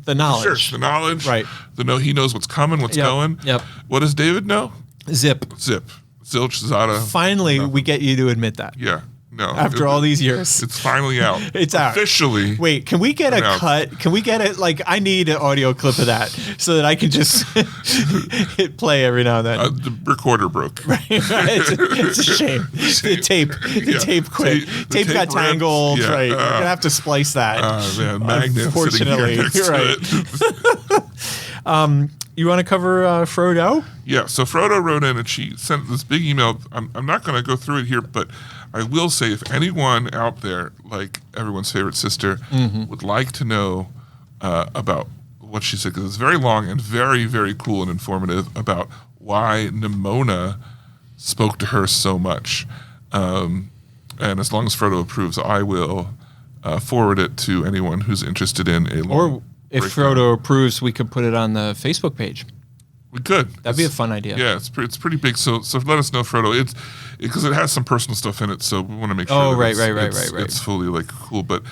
The knowledge. shirts, the knowledge. Right. He knows what's coming, what's Yep. going. Yep. What does David know? Zip. Zilch, Zada. Finally, we get you to admit that. Yeah. No. After all these years. It's finally out. It's out. Officially. Wait, can we get a announced. cut? Can we get it? Like, I need an audio clip of that so that I can just hit play every now and then. The recorder broke. It's a shame. The tape quit. The Tape got ripped. tangled. Yeah. Right. We're gonna have to splice that. Man, magnet sitting here Unfortunately, next you're right. to it. You want to cover Frodo? Yeah, so Frodo wrote in and she sent this big email. I'm not going to go through it here, but I will say if anyone out there, like everyone's favorite sister, would like to know about what she said, because it's very long and very, very cool and informative about why Nimona spoke to her so much. And as long as Frodo approves, I will forward it to anyone who's interested in a long Or if breakdown. Frodo approves, we could put it on the Facebook page. We could. That'd be a fun idea. Yeah, it's pretty big. So let us know, Frodo. Because it has some personal stuff in it, so we want to make sure. Oh, that right. It's fully like cool, but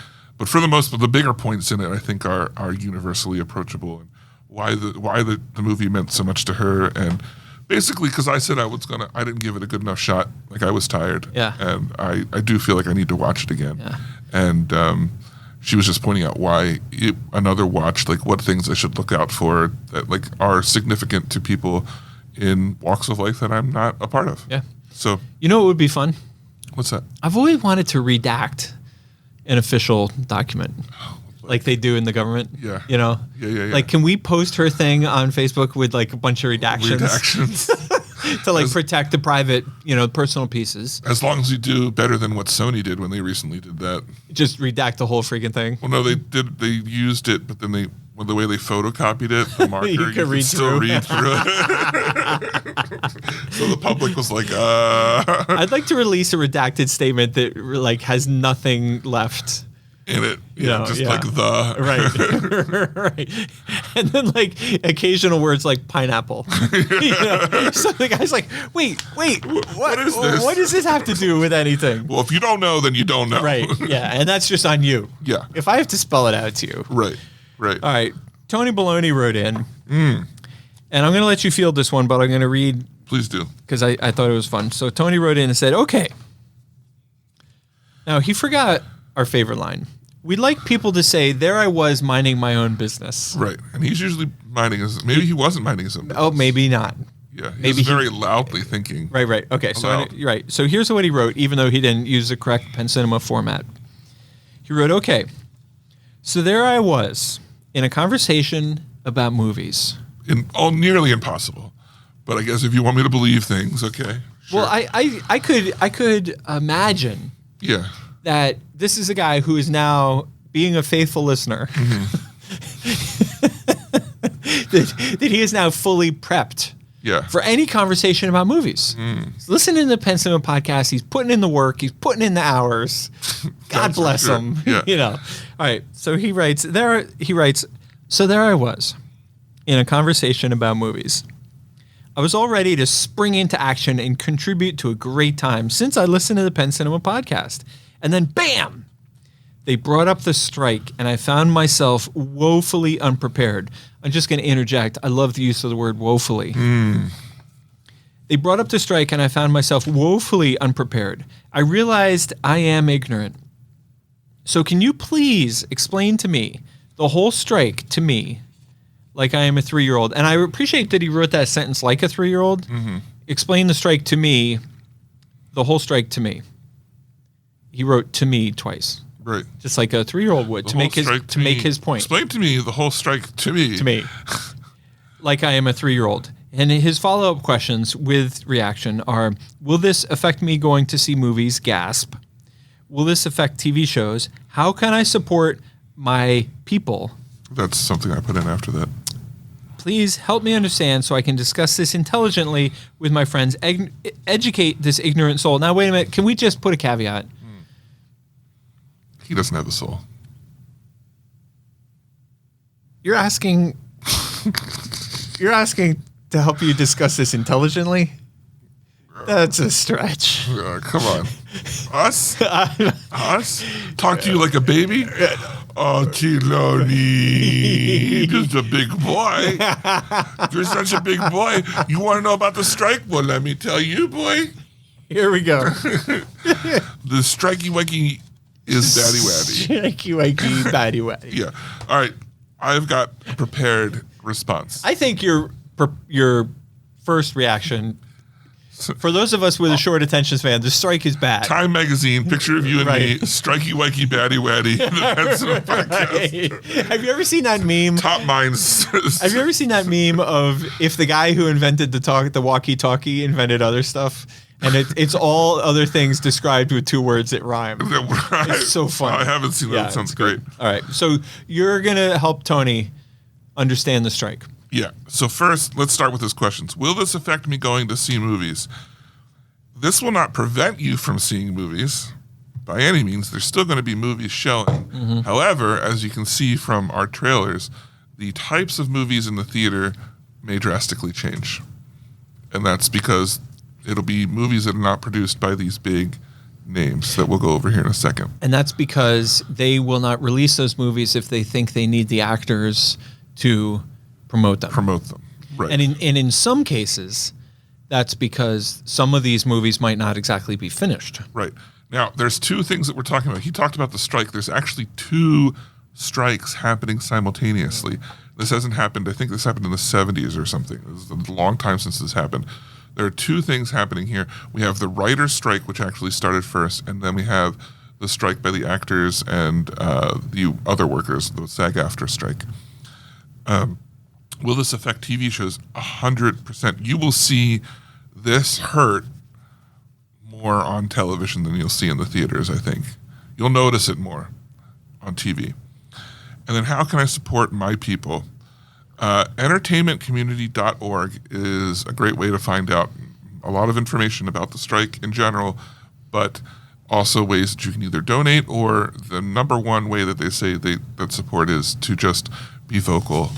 for the most, the bigger points in it, I think are universally approachable, and why the movie meant so much to her, and basically because I said I didn't give it a good enough shot. Like I was tired. Yeah. And I do feel like I need to watch it again. Yeah. And she was just pointing out why another watch, like what things I should look out for that like are significant to people in walks of life that I'm not a part of. Yeah. So You know what would be fun? what's that? I've always wanted to redact an official document. Like they do in the government. Yeah. You know? Yeah. Like, can we post her thing on Facebook with like a bunch of redactions? Redactions. to like protect the private, personal pieces. As long as you do better than what Sony did when they recently did that. Just redact the whole freaking thing. Well, no, they used it, but then the way they photocopied it, the marker, you could still read through it. So the public was like, I'd like to release a redacted statement that like has nothing left in it. Like the. Right. And then like occasional words like pineapple. So the guy's like, wait, what is this? What does this have to do with anything? Well, if you don't know, then you don't know. Right. Yeah. And that's just on you. Yeah. If I have to spell it out to you. Right. All right. Tony Baloney wrote in. And I'm going to let you field this one, but I'm going to read. Please do. Because I thought it was fun. So Tony wrote in and said, okay. Now, he forgot our favorite line. We'd like people to say, there I was minding my own business. Right. And he's usually minding his... Maybe he wasn't minding his own business. Oh, maybe not. Yeah. He Maybe was very loudly thinking. Right. Okay, so Aloud. you're right. So here's what he wrote, even though he didn't use the correct Penn Cinema format. He wrote, okay, so there I was in a conversation about movies. Nearly impossible. But I guess if you want me to believe things, okay. Sure. Well, I could imagine that this is a guy who is now being a faithful listener. that he is now fully prepped for any conversation about movies. He's listening to the Penn Cinema Podcast. He's putting in the work. He's putting in the hours. God bless him. Yeah. All right. So he writes, so there I was in a conversation about movies. I was all ready to spring into action and contribute to a great time since I listened to the Penn Cinema Podcast. And then, bam! They brought up the strike, and I found myself woefully unprepared. I'm just going to interject. I love the use of the word woefully. They brought up the strike, and I found myself woefully unprepared. I realized I am ignorant. So can you please explain to me the whole strike to me like I am a 3-year-old? And I appreciate that he wrote that sentence like a 3-year-old. Explain the strike to me, the whole strike to me. He wrote to me twice. Right. Just like a 3-year-old would to make his point. Explain to me the whole strike to me. To me. Like I am a 3-year-old. And his follow-up questions with reaction are, will this affect me going to see movies? Gasp. Will this affect TV shows? How can I support my people? That's something I put in after that. Please help me understand so I can discuss this intelligently with my friends. Educate this ignorant soul. Now, wait a minute. Can we just put a caveat? He doesn't have a soul. You're asking to help you discuss this intelligently? That's a stretch. Come on. Us? Us? Talk to you like a baby? Oh, Chiloni, just a big boy. You're such a big boy. You want to know about the strike? Well, let me tell you, boy. Here we go. The strikey wakey is daddy waddy. Strikey wakey, baddy waddy. Yeah. All right. I've got a prepared response. I think your first reaction, for those of us with a short attention span, the strike is bad. Time magazine, picture of you and Right. me, strikey wakey baddy waddy. The Penn Cinema Podcast. Right. Have you ever seen that meme? Top minds. Have you ever seen that meme of if the guy who invented the walkie-talkie invented other stuff? And it's all other things described with two words that rhyme. Right. It's so funny. I haven't seen that. Yeah, It sounds it's great. All right. So you're going to help Tony understand the strike. Yeah. So first, let's start with his questions. Will this affect me going to see movies? This will not prevent you from seeing movies by any means. There's still going to be movies showing. Mm-hmm. However, as you can see from our trailers, the types of movies in the theater may drastically change. And that's because it'll be movies that are not produced by these big names that we'll go over here in a second. And that's because they will not release those movies if they think they need the actors to promote them. Right. And in some cases, that's because some of these movies might not exactly be finished. Right. Now, there's two things that we're talking about. He talked about the strike. There's actually two strikes happening simultaneously. This hasn't happened. I think this happened in the 70s or something. It's a long time since this happened. There are two things happening here. We have the writer's strike, which actually started first, and then we have the strike by the actors and the other workers, the SAG-AFTRA strike. Will this affect TV shows? 100%. You will see this hurt more on television than you'll see in the theaters, I think. You'll notice it more on TV. And then how can I support my people? Entertainmentcommunity.org is a great way to find out a lot of information about the strike in general, but also ways that you can either donate, or the number one way that they say that support is to just be vocal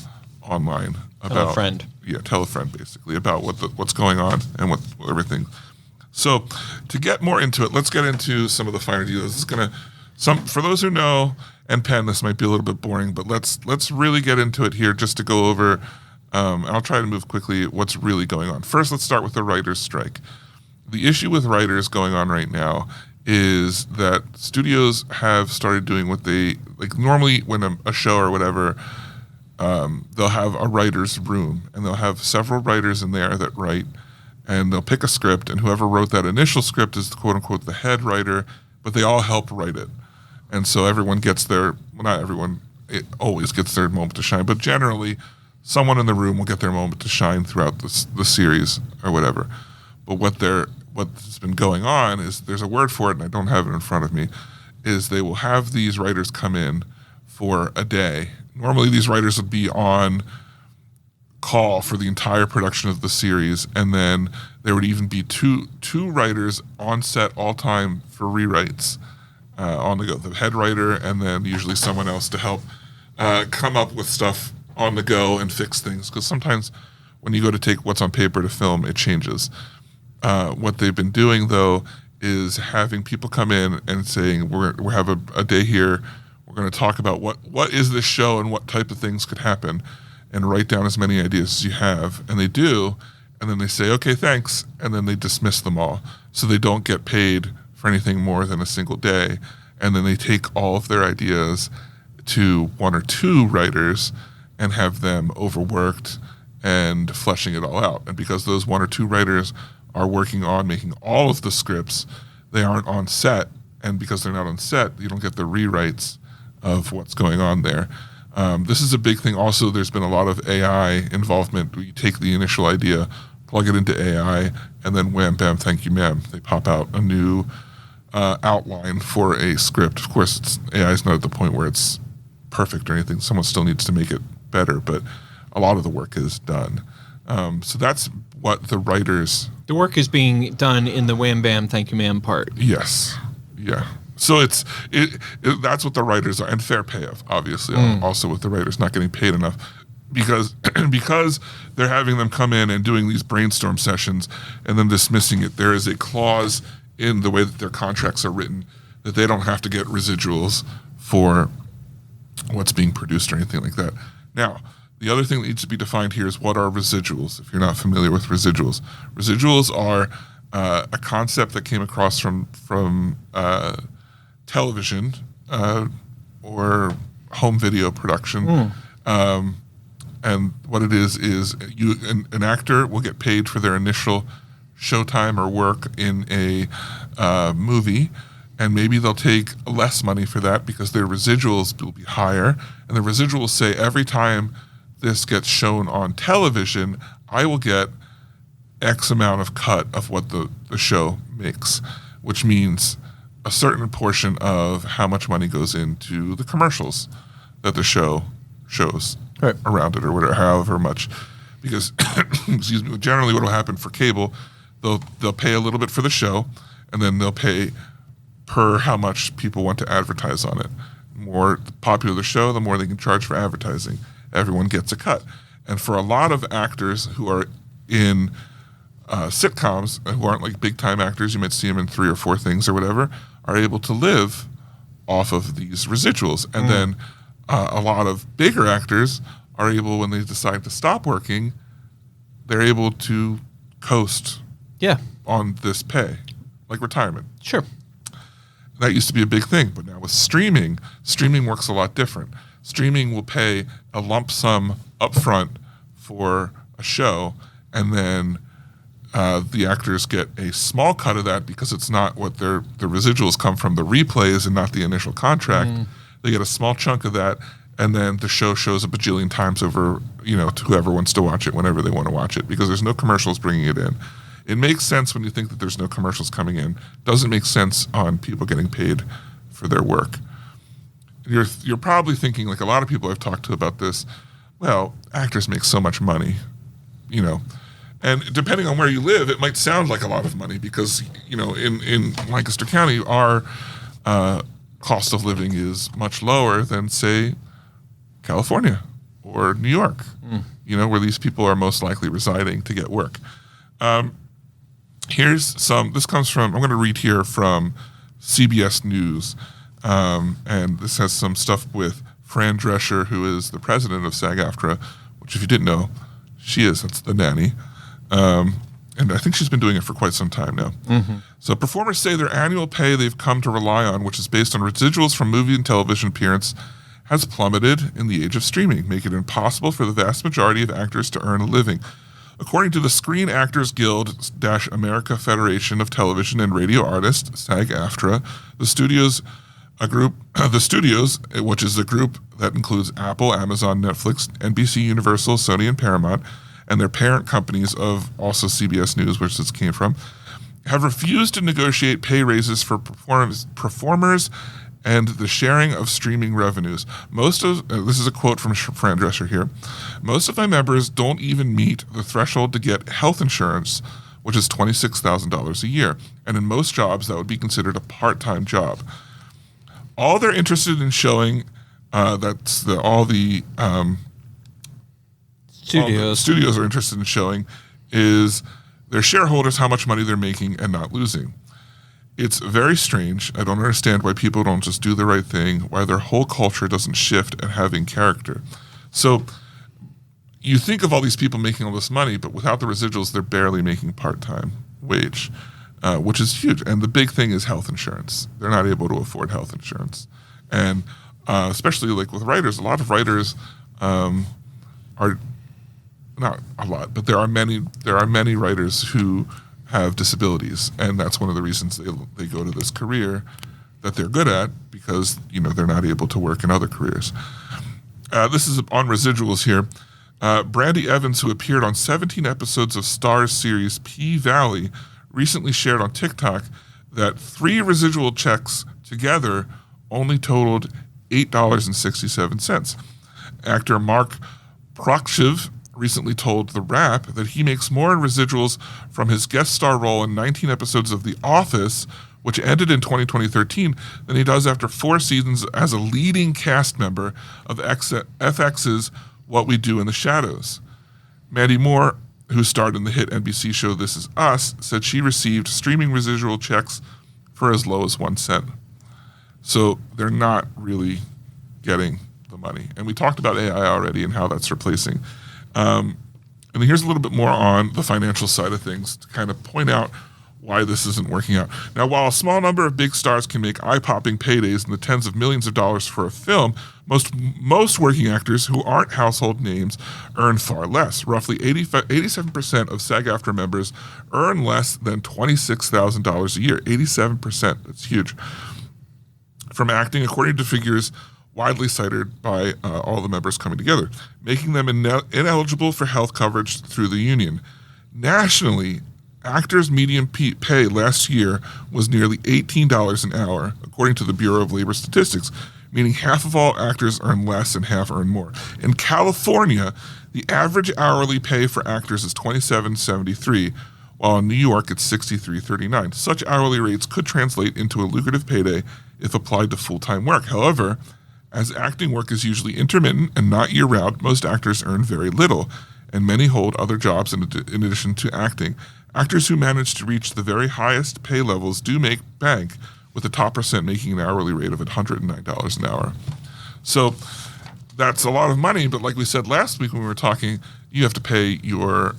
online about Tell a friend. Yeah, tell a friend basically about what's going on and what everything. So to get more into it, let's get into some of the finer details. This is for those who know, and Penn, this might be a little bit boring, but let's really get into it here just to go over. I'll try to move quickly what's really going on. First, let's start with the writer's strike. The issue with writers going on right now is that studios have started doing what they like. Normally, when a show or whatever, they'll have a writer's room, and they'll have several writers in there that write, and they'll pick a script, and whoever wrote that initial script is quote unquote the head writer, but they all help write it. And so everyone gets not everyone, it always gets their moment to shine, but generally someone in the room will get their moment to shine throughout the series or whatever. But what's been going on is, there's a word for it and I don't have it in front of me, is they will have these writers come in for a day. Normally these writers would be on call for the entire production of the series, and then there would even be two writers on set all time for rewrites. On the go, the head writer, and then usually someone else to help come up with stuff on the go and fix things. Because sometimes when you go to take what's on paper to film, it changes. What they've been doing, though, is having people come in and saying, we have a day here. We're going to talk about what is this show and what type of things could happen, and write down as many ideas as you have. And they do, and then they say, okay, thanks, and then they dismiss them all. So they don't get paid for anything more than a single day, and then they take all of their ideas to one or two writers and have them overworked and fleshing it all out. And because those one or two writers are working on making all of the scripts, they aren't on set, and because they're not on set, you don't get the rewrites of what's going on there. This is a big thing. Also, there's been a lot of AI involvement. You take the initial idea, plug it into AI, and then wham, bam, thank you, ma'am. They pop out a new outline for a script. Of course, AI is not at the point where it's perfect or anything. Someone still needs to make it better, but a lot of the work is done. So that's what the writers... The work is being done in the wham bam thank you ma'am part. Yes. Yeah. So that's what the writers are, and fair pay, obviously, also with the writers not getting paid enough because they're having them come in and doing these brainstorm sessions and then dismissing it. There is a clause in the way that their contracts are written that they don't have to get residuals for what's being produced or anything like that. Now, the other thing that needs to be defined here is what are residuals, if you're not familiar with residuals. Residuals are a concept that came across from television or home video production. And what it is an actor will get paid for their initial showtime or work in a movie, and maybe they'll take less money for that because their residuals will be higher, and the residuals say every time this gets shown on television, I will get X amount of cut of what the show makes, which means a certain portion of how much money goes into the commercials that the show shows around it or whatever, however much. Because, excuse me, generally what will happen for cable, they'll pay a little bit for the show, and then they'll pay per how much people want to advertise on it. The more popular the show, the more they can charge for advertising. Everyone gets a cut. And for a lot of actors who are in sitcoms, who aren't like big-time actors, you might see them in 3 or 4 things or whatever, are able to live off of these residuals. And then a lot of bigger actors are able, when they decide to stop working, they're able to coast on this pay, like retirement. Sure. That used to be a big thing, but now with streaming works a lot different. Streaming will pay a lump sum upfront for a show, and then the actors get a small cut of that because it's not what the residuals come from the replays and not the initial contract. They get a small chunk of that, and then the show shows a bajillion times over, to whoever wants to watch it whenever they want to watch it, because there's no commercials bringing it in. It makes sense when you think that there's no commercials coming in. Doesn't make sense on people getting paid for their work. You're probably thinking, like a lot of people I've talked to about this, well, actors make so much money, And depending on where you live, it might sound like a lot of money because, in Lancaster County, our cost of living is much lower than, say, California or New York, where these people are most likely residing to get work. This comes from, I'm going to read here from CBS News, and this has some stuff with Fran Drescher, who is the president of SAG-AFTRA, which if you didn't know, that's the nanny. And I think she's been doing it for quite some time now. So performers say their annual pay they've come to rely on, which is based on residuals from movie and television appearance, has plummeted in the age of streaming, making it impossible for the vast majority of actors to earn a living. According to the Screen Actors Guild - America Federation of Television and Radio Artists, SAG-AFTRA, the studios, which is a group that includes Apple, Amazon, Netflix, NBC, Universal, Sony, and Paramount, and their parent companies of also CBS News, which this came from, have refused to negotiate pay raises for performers and the sharing of streaming revenues. This is a quote from Fran Drescher here, most of my members don't even meet the threshold to get health insurance, which is $26,000 a year. And in most jobs, that would be considered a part-time job. All they're interested in showing, studios are interested in showing, is their shareholders how much money they're making and not losing. It's very strange. I don't understand why people don't just do the right thing, why their whole culture doesn't shift and having character. So you think of all these people making all this money, but without the residuals, they're barely making part-time wage, which is huge. And the big thing is health insurance. They're not able to afford health insurance. And especially like with writers, a lot of writers are, not a lot, but there are many writers who have disabilities, and that's one of the reasons they go to this career that they're good at, because they're not able to work in other careers. This is on residuals here. Brandy Evans, who appeared on 17 episodes of Starz series P-Valley, recently shared on TikTok that 3 residual checks together only totaled $8.67. Actor Mark Prokshiv recently told The Wrap that he makes more in residuals from his guest star role in 19 episodes of The Office, which ended in 2013, than he does after 4 seasons as a leading cast member of FX's What We Do in the Shadows. Mandy Moore, who starred in the hit NBC show This Is Us, said she received streaming residual checks for as low as 1 cent. So they're not really getting the money. And we talked about AI already and how that's replacing. And here's a little bit more on the financial side of things to kind of point out why this isn't working out. Now, while a small number of big stars can make eye-popping paydays in the tens of millions of dollars for a film, most working actors who aren't household names earn far less. Roughly 87% of SAG-AFTRA members earn less than $26,000 a year. 87%. That's huge. From acting, according to figures widely cited by all the members coming together, making them ineligible for health coverage through the union. Nationally, actors' median pay last year was nearly $18 an hour, according to the Bureau of Labor Statistics, meaning half of all actors earn less and half earn more. In California, the average hourly pay for actors is $27.73, while in New York it's $63.39. Such hourly rates could translate into a lucrative payday if applied to full-time work. However, as acting work is usually intermittent and not year-round, most actors earn very little, and many hold other jobs in addition to acting. Actors who manage to reach the very highest pay levels do make bank, with the top percent making an hourly rate of $109 an hour. So that's a lot of money, but like we said last week when we were talking, you have to pay your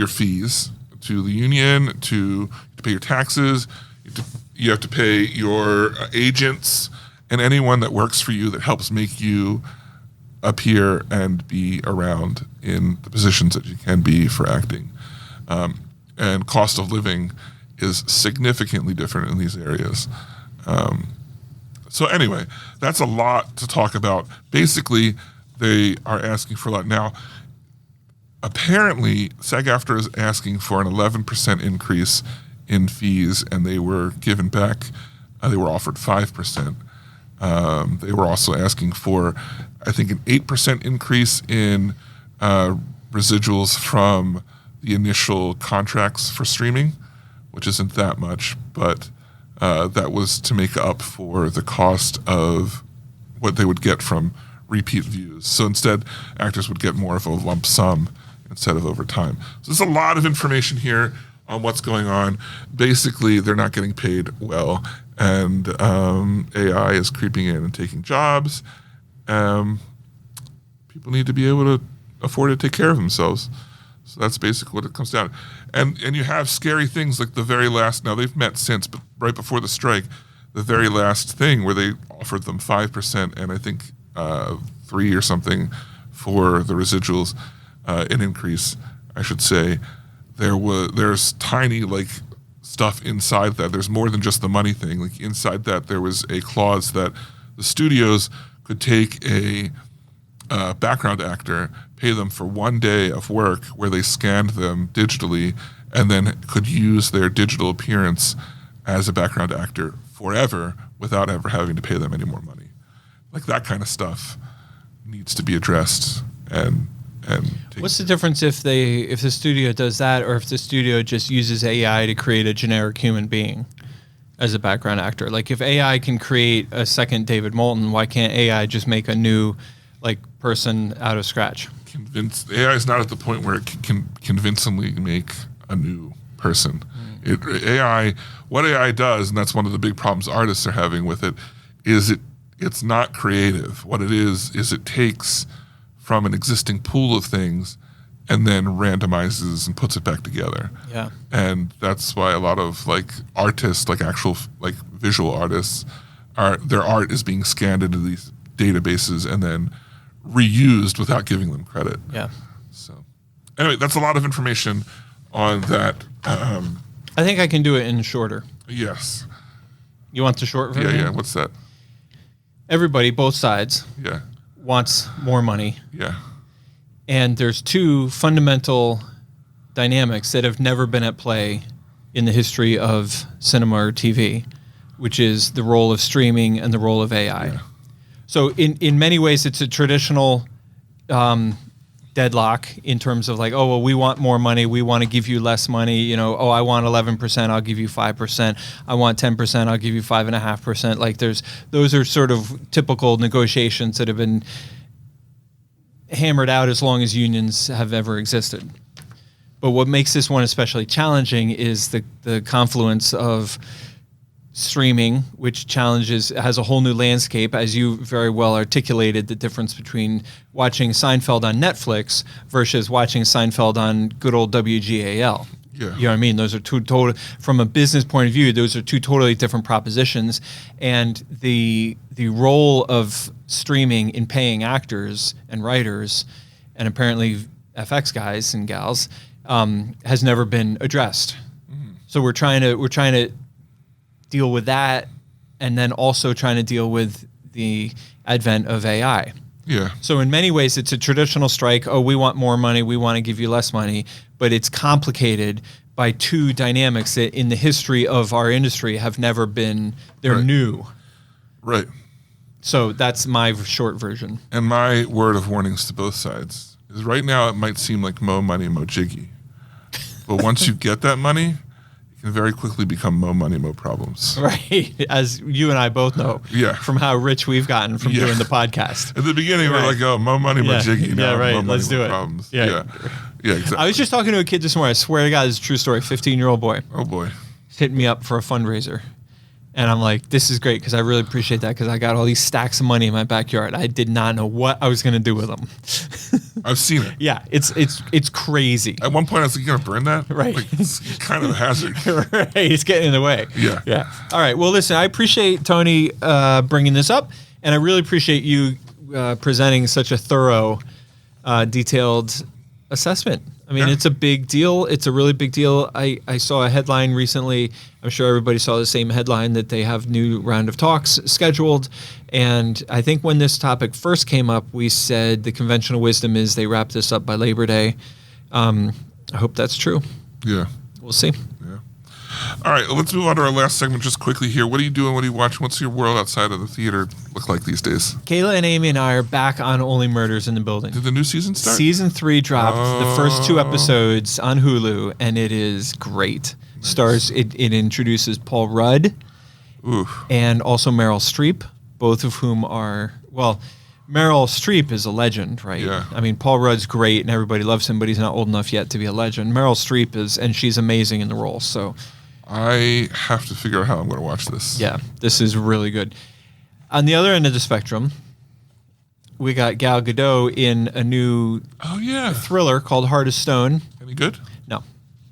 fees to the union, to pay your taxes, you have to pay your agents, and anyone that works for you that helps make you appear and be around in the positions that you can be for acting. And cost of living is significantly different in these areas. So anyway, that's a lot to talk about. Basically, they are asking for a lot. Now, apparently, SAG-AFTRA is asking for an 11% increase in fees, and they were given back, they were offered 5%. They were also asking for, I think, an 8% increase in residuals from the initial contracts for streaming, which isn't that much, but that was to make up for the cost of what they would get from repeat views. So instead, actors would get more of a lump sum instead of over time. So there's a lot of information here on what's going on. Basically, they're not getting paid well, and AI is creeping in and taking jobs. People need to be able to afford to take care of themselves. So that's basically what it comes down to. And you have scary things like the very last, now they've met since, but right before the strike, the very last thing where they offered them 5% and I think 3 or something for the residuals, an increase, I should say. There's tiny like stuff inside that. There's more than just the money thing. Like inside that, there was a clause that the studios could take a background actor, pay them for 1 day of work where they scanned them digitally, and then could use their digital appearance as a background actor forever without ever having to pay them any more money. Like that kind of stuff needs to be addressed. And what's the difference if the studio does that, or if the studio just uses AI to create a generic human being as a background actor? Like if AI can create a second David Moulton, why can't AI just make a new person out of scratch? AI is not at the point where it can convincingly make a new person. What AI does, and that's one of the big problems artists are having with it, is it's not creative. What it is it takes from an existing pool of things and then randomizes and puts it back together. Yeah. And that's why a lot of artists, actual visual artists, their art is being scanned into these databases and then reused without giving them credit. Yeah. So anyway, that's a lot of information on that. I think I can do it in shorter. Yes. You want the short version? Yeah. What's that? Everybody, both sides, Yeah. wants more money. Yeah. And there's two fundamental dynamics that have never been at play in the history of cinema or TV, which is the role of streaming and the role of AI. Yeah. So in many ways, it's a traditional deadlock in terms of like, oh, well, we want more money. We want to give you less money. You know, oh, I want 11%. I'll give you 5%. I want 10%. I'll give you 5.5%. Like those are sort of typical negotiations that have been hammered out as long as unions have ever existed. But what makes this one especially challenging is the confluence of streaming, which has a whole new landscape, as you very well articulated, the difference between watching Seinfeld on Netflix versus watching Seinfeld on good old WGAL. Yeah. You know what I mean? Those are two total, from a business point of view, those are two totally different propositions. And the role of streaming in paying actors and writers, and apparently FX guys and gals, has never been addressed. Mm-hmm. So we're trying to deal with that, and then also trying to deal with the advent of AI. Yeah. So in many ways, it's a traditional strike. Oh, we want more money. We want to give you less money. But it's complicated by two dynamics that in the history of our industry have never been, they're new. Right. So that's my short version. And my word of warnings to both sides is right now it might seem like mo money, mo jiggy. But once you get that money, can very quickly become mo money, mo problems. Right, as you and I both know. Yeah. From how rich we've gotten from doing the podcast. At the beginning, we're like, oh, mo money, mo jiggy. Yeah, right. Let's do it. Problems. Yeah. Yeah, exactly. I was just talking to a kid this morning. I swear to God, it's a true story. 15-year-old boy. Oh, boy. He's hitting me up for a fundraiser. And I'm like, this is great because I really appreciate that because I got all these stacks of money in my backyard. I did not know what I was going to do with them. I've seen it. Yeah, it's crazy. At one point, I was like, you going to burn that? Right. Like, it's kind of a hazard. Right, it's getting in the way. Yeah. Yeah. All right, well, listen, I appreciate Tony bringing this up, and I really appreciate you presenting such a thorough, detailed assessment. I mean, it's a big deal. It's a really big deal. I saw a headline recently. I'm sure everybody saw the same headline that they have new round of talks scheduled. And I think when this topic first came up, we said the conventional wisdom is they wrap this up by Labor Day. I hope that's true. Yeah. We'll see. Yeah. All right, let's move on to our last segment just quickly here. What are you doing? What are you watching? What's your world outside of the theater look like these days? Kayla and Amy and I are back on Only Murders in the Building. Did the new season start? Season 3 dropped, the first 2 episodes on Hulu, and it is great. Nice. Stars, it introduces Paul Rudd and also Meryl Streep, both of whom are, well, Meryl Streep is a legend, right? Yeah. I mean, Paul Rudd's great and everybody loves him, but he's not old enough yet to be a legend. Meryl Streep is, and she's amazing in the role, so. I have to figure out how I'm going to watch this. Yeah, this is really good. On the other end of the spectrum, we got Gal Gadot in a new thriller called Heart of Stone. Any good? No.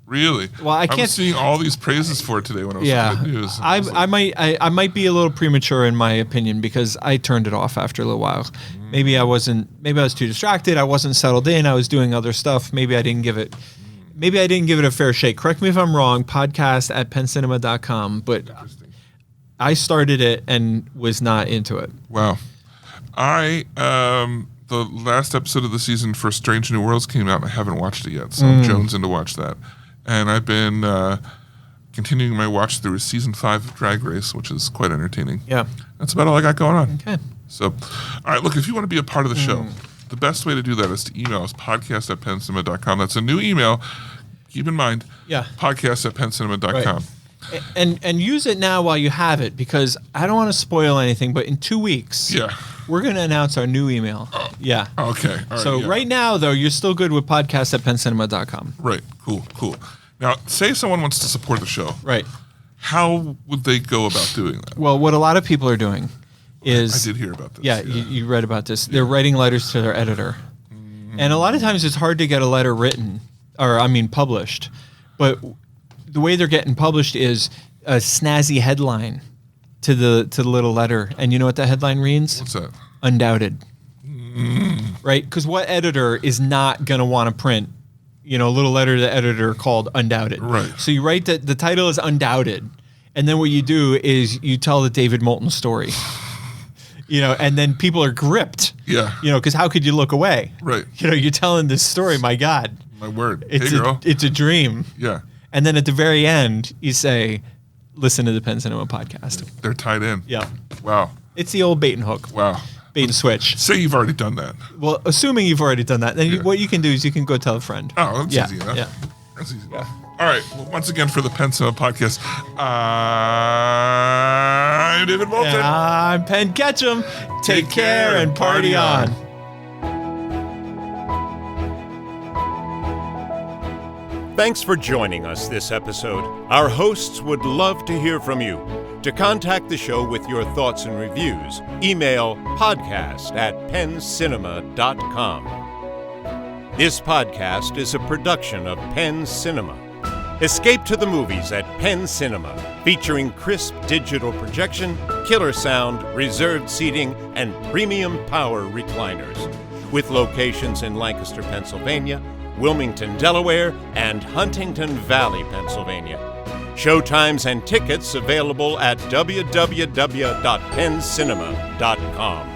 Really? Well, I was seeing all these praises for it today when I was looking at the news. I might be a little premature in my opinion because I turned it off after a little while. Maybe I was too distracted. I wasn't settled in. I was doing other stuff. Maybe I didn't give it a fair shake. Correct me if I'm wrong, podcast at penncinema.com, but I started it and was not into it. Wow. The last episode of the season for Strange New Worlds came out and I haven't watched it yet, so I'm jonesing to watch that. And I've been continuing my watch through season 5 of Drag Race, which is quite entertaining. Yeah. That's about all I got going on. Okay. So, all right, look, if you want to be a part of the show, the best way to do that is to email us, podcast@penncinema.com. That's a new email. Keep in mind, podcast@penncinema.com. Right. And use it now while you have it, because I don't want to spoil anything, but in 2 weeks, we're going to announce our new email. Yeah. Okay. All right, right now, though, you're still good with podcast@penncinema.com. Right. Cool. Now, say someone wants to support the show. Right. How would they go about doing that? Well, what a lot of people are doing is... I did hear about this. Yeah, you read about this. They're writing letters to their editor. And a lot of times it's hard to get a letter written, published. But the way they're getting published is a snazzy headline to the little letter. And you know what that headline reads? What's that? Undoubted. Right? Because what editor is not going to want to print, a little letter to the editor called Undoubted? Right. So you write that the title is Undoubted. And then what you do is you tell the David Moulton story. And then people are gripped. Yeah. Because how could you look away? Right. You're telling this story, my God. My word. It's hey, girl. It's a dream. Yeah. And then at the very end, you say, listen to the Penn Cinema Podcast. They're tied in. Yeah. Wow. It's the old bait and hook. Wow. bait and switch. Say you've already done that. Well, assuming you've already done that, then what you can do is you can go tell a friend. Oh, that's easy enough. Yeah. That's easy enough. All right. Well, once again, for the Penn Cinema Podcast, I'm David Moulton. And I'm Penn Ketchum. Take care and party on. Thanks for joining us this episode. Our hosts would love to hear from you. To contact the show with your thoughts and reviews, email podcast@penncinema.com. This podcast is a production of Penn Cinema. Escape to the movies at Penn Cinema, featuring crisp digital projection, killer sound, reserved seating, and premium power recliners. With locations in Lancaster, Pennsylvania, Wilmington, Delaware, and Huntington Valley, Pennsylvania. Showtimes and tickets available at www.penncinema.com.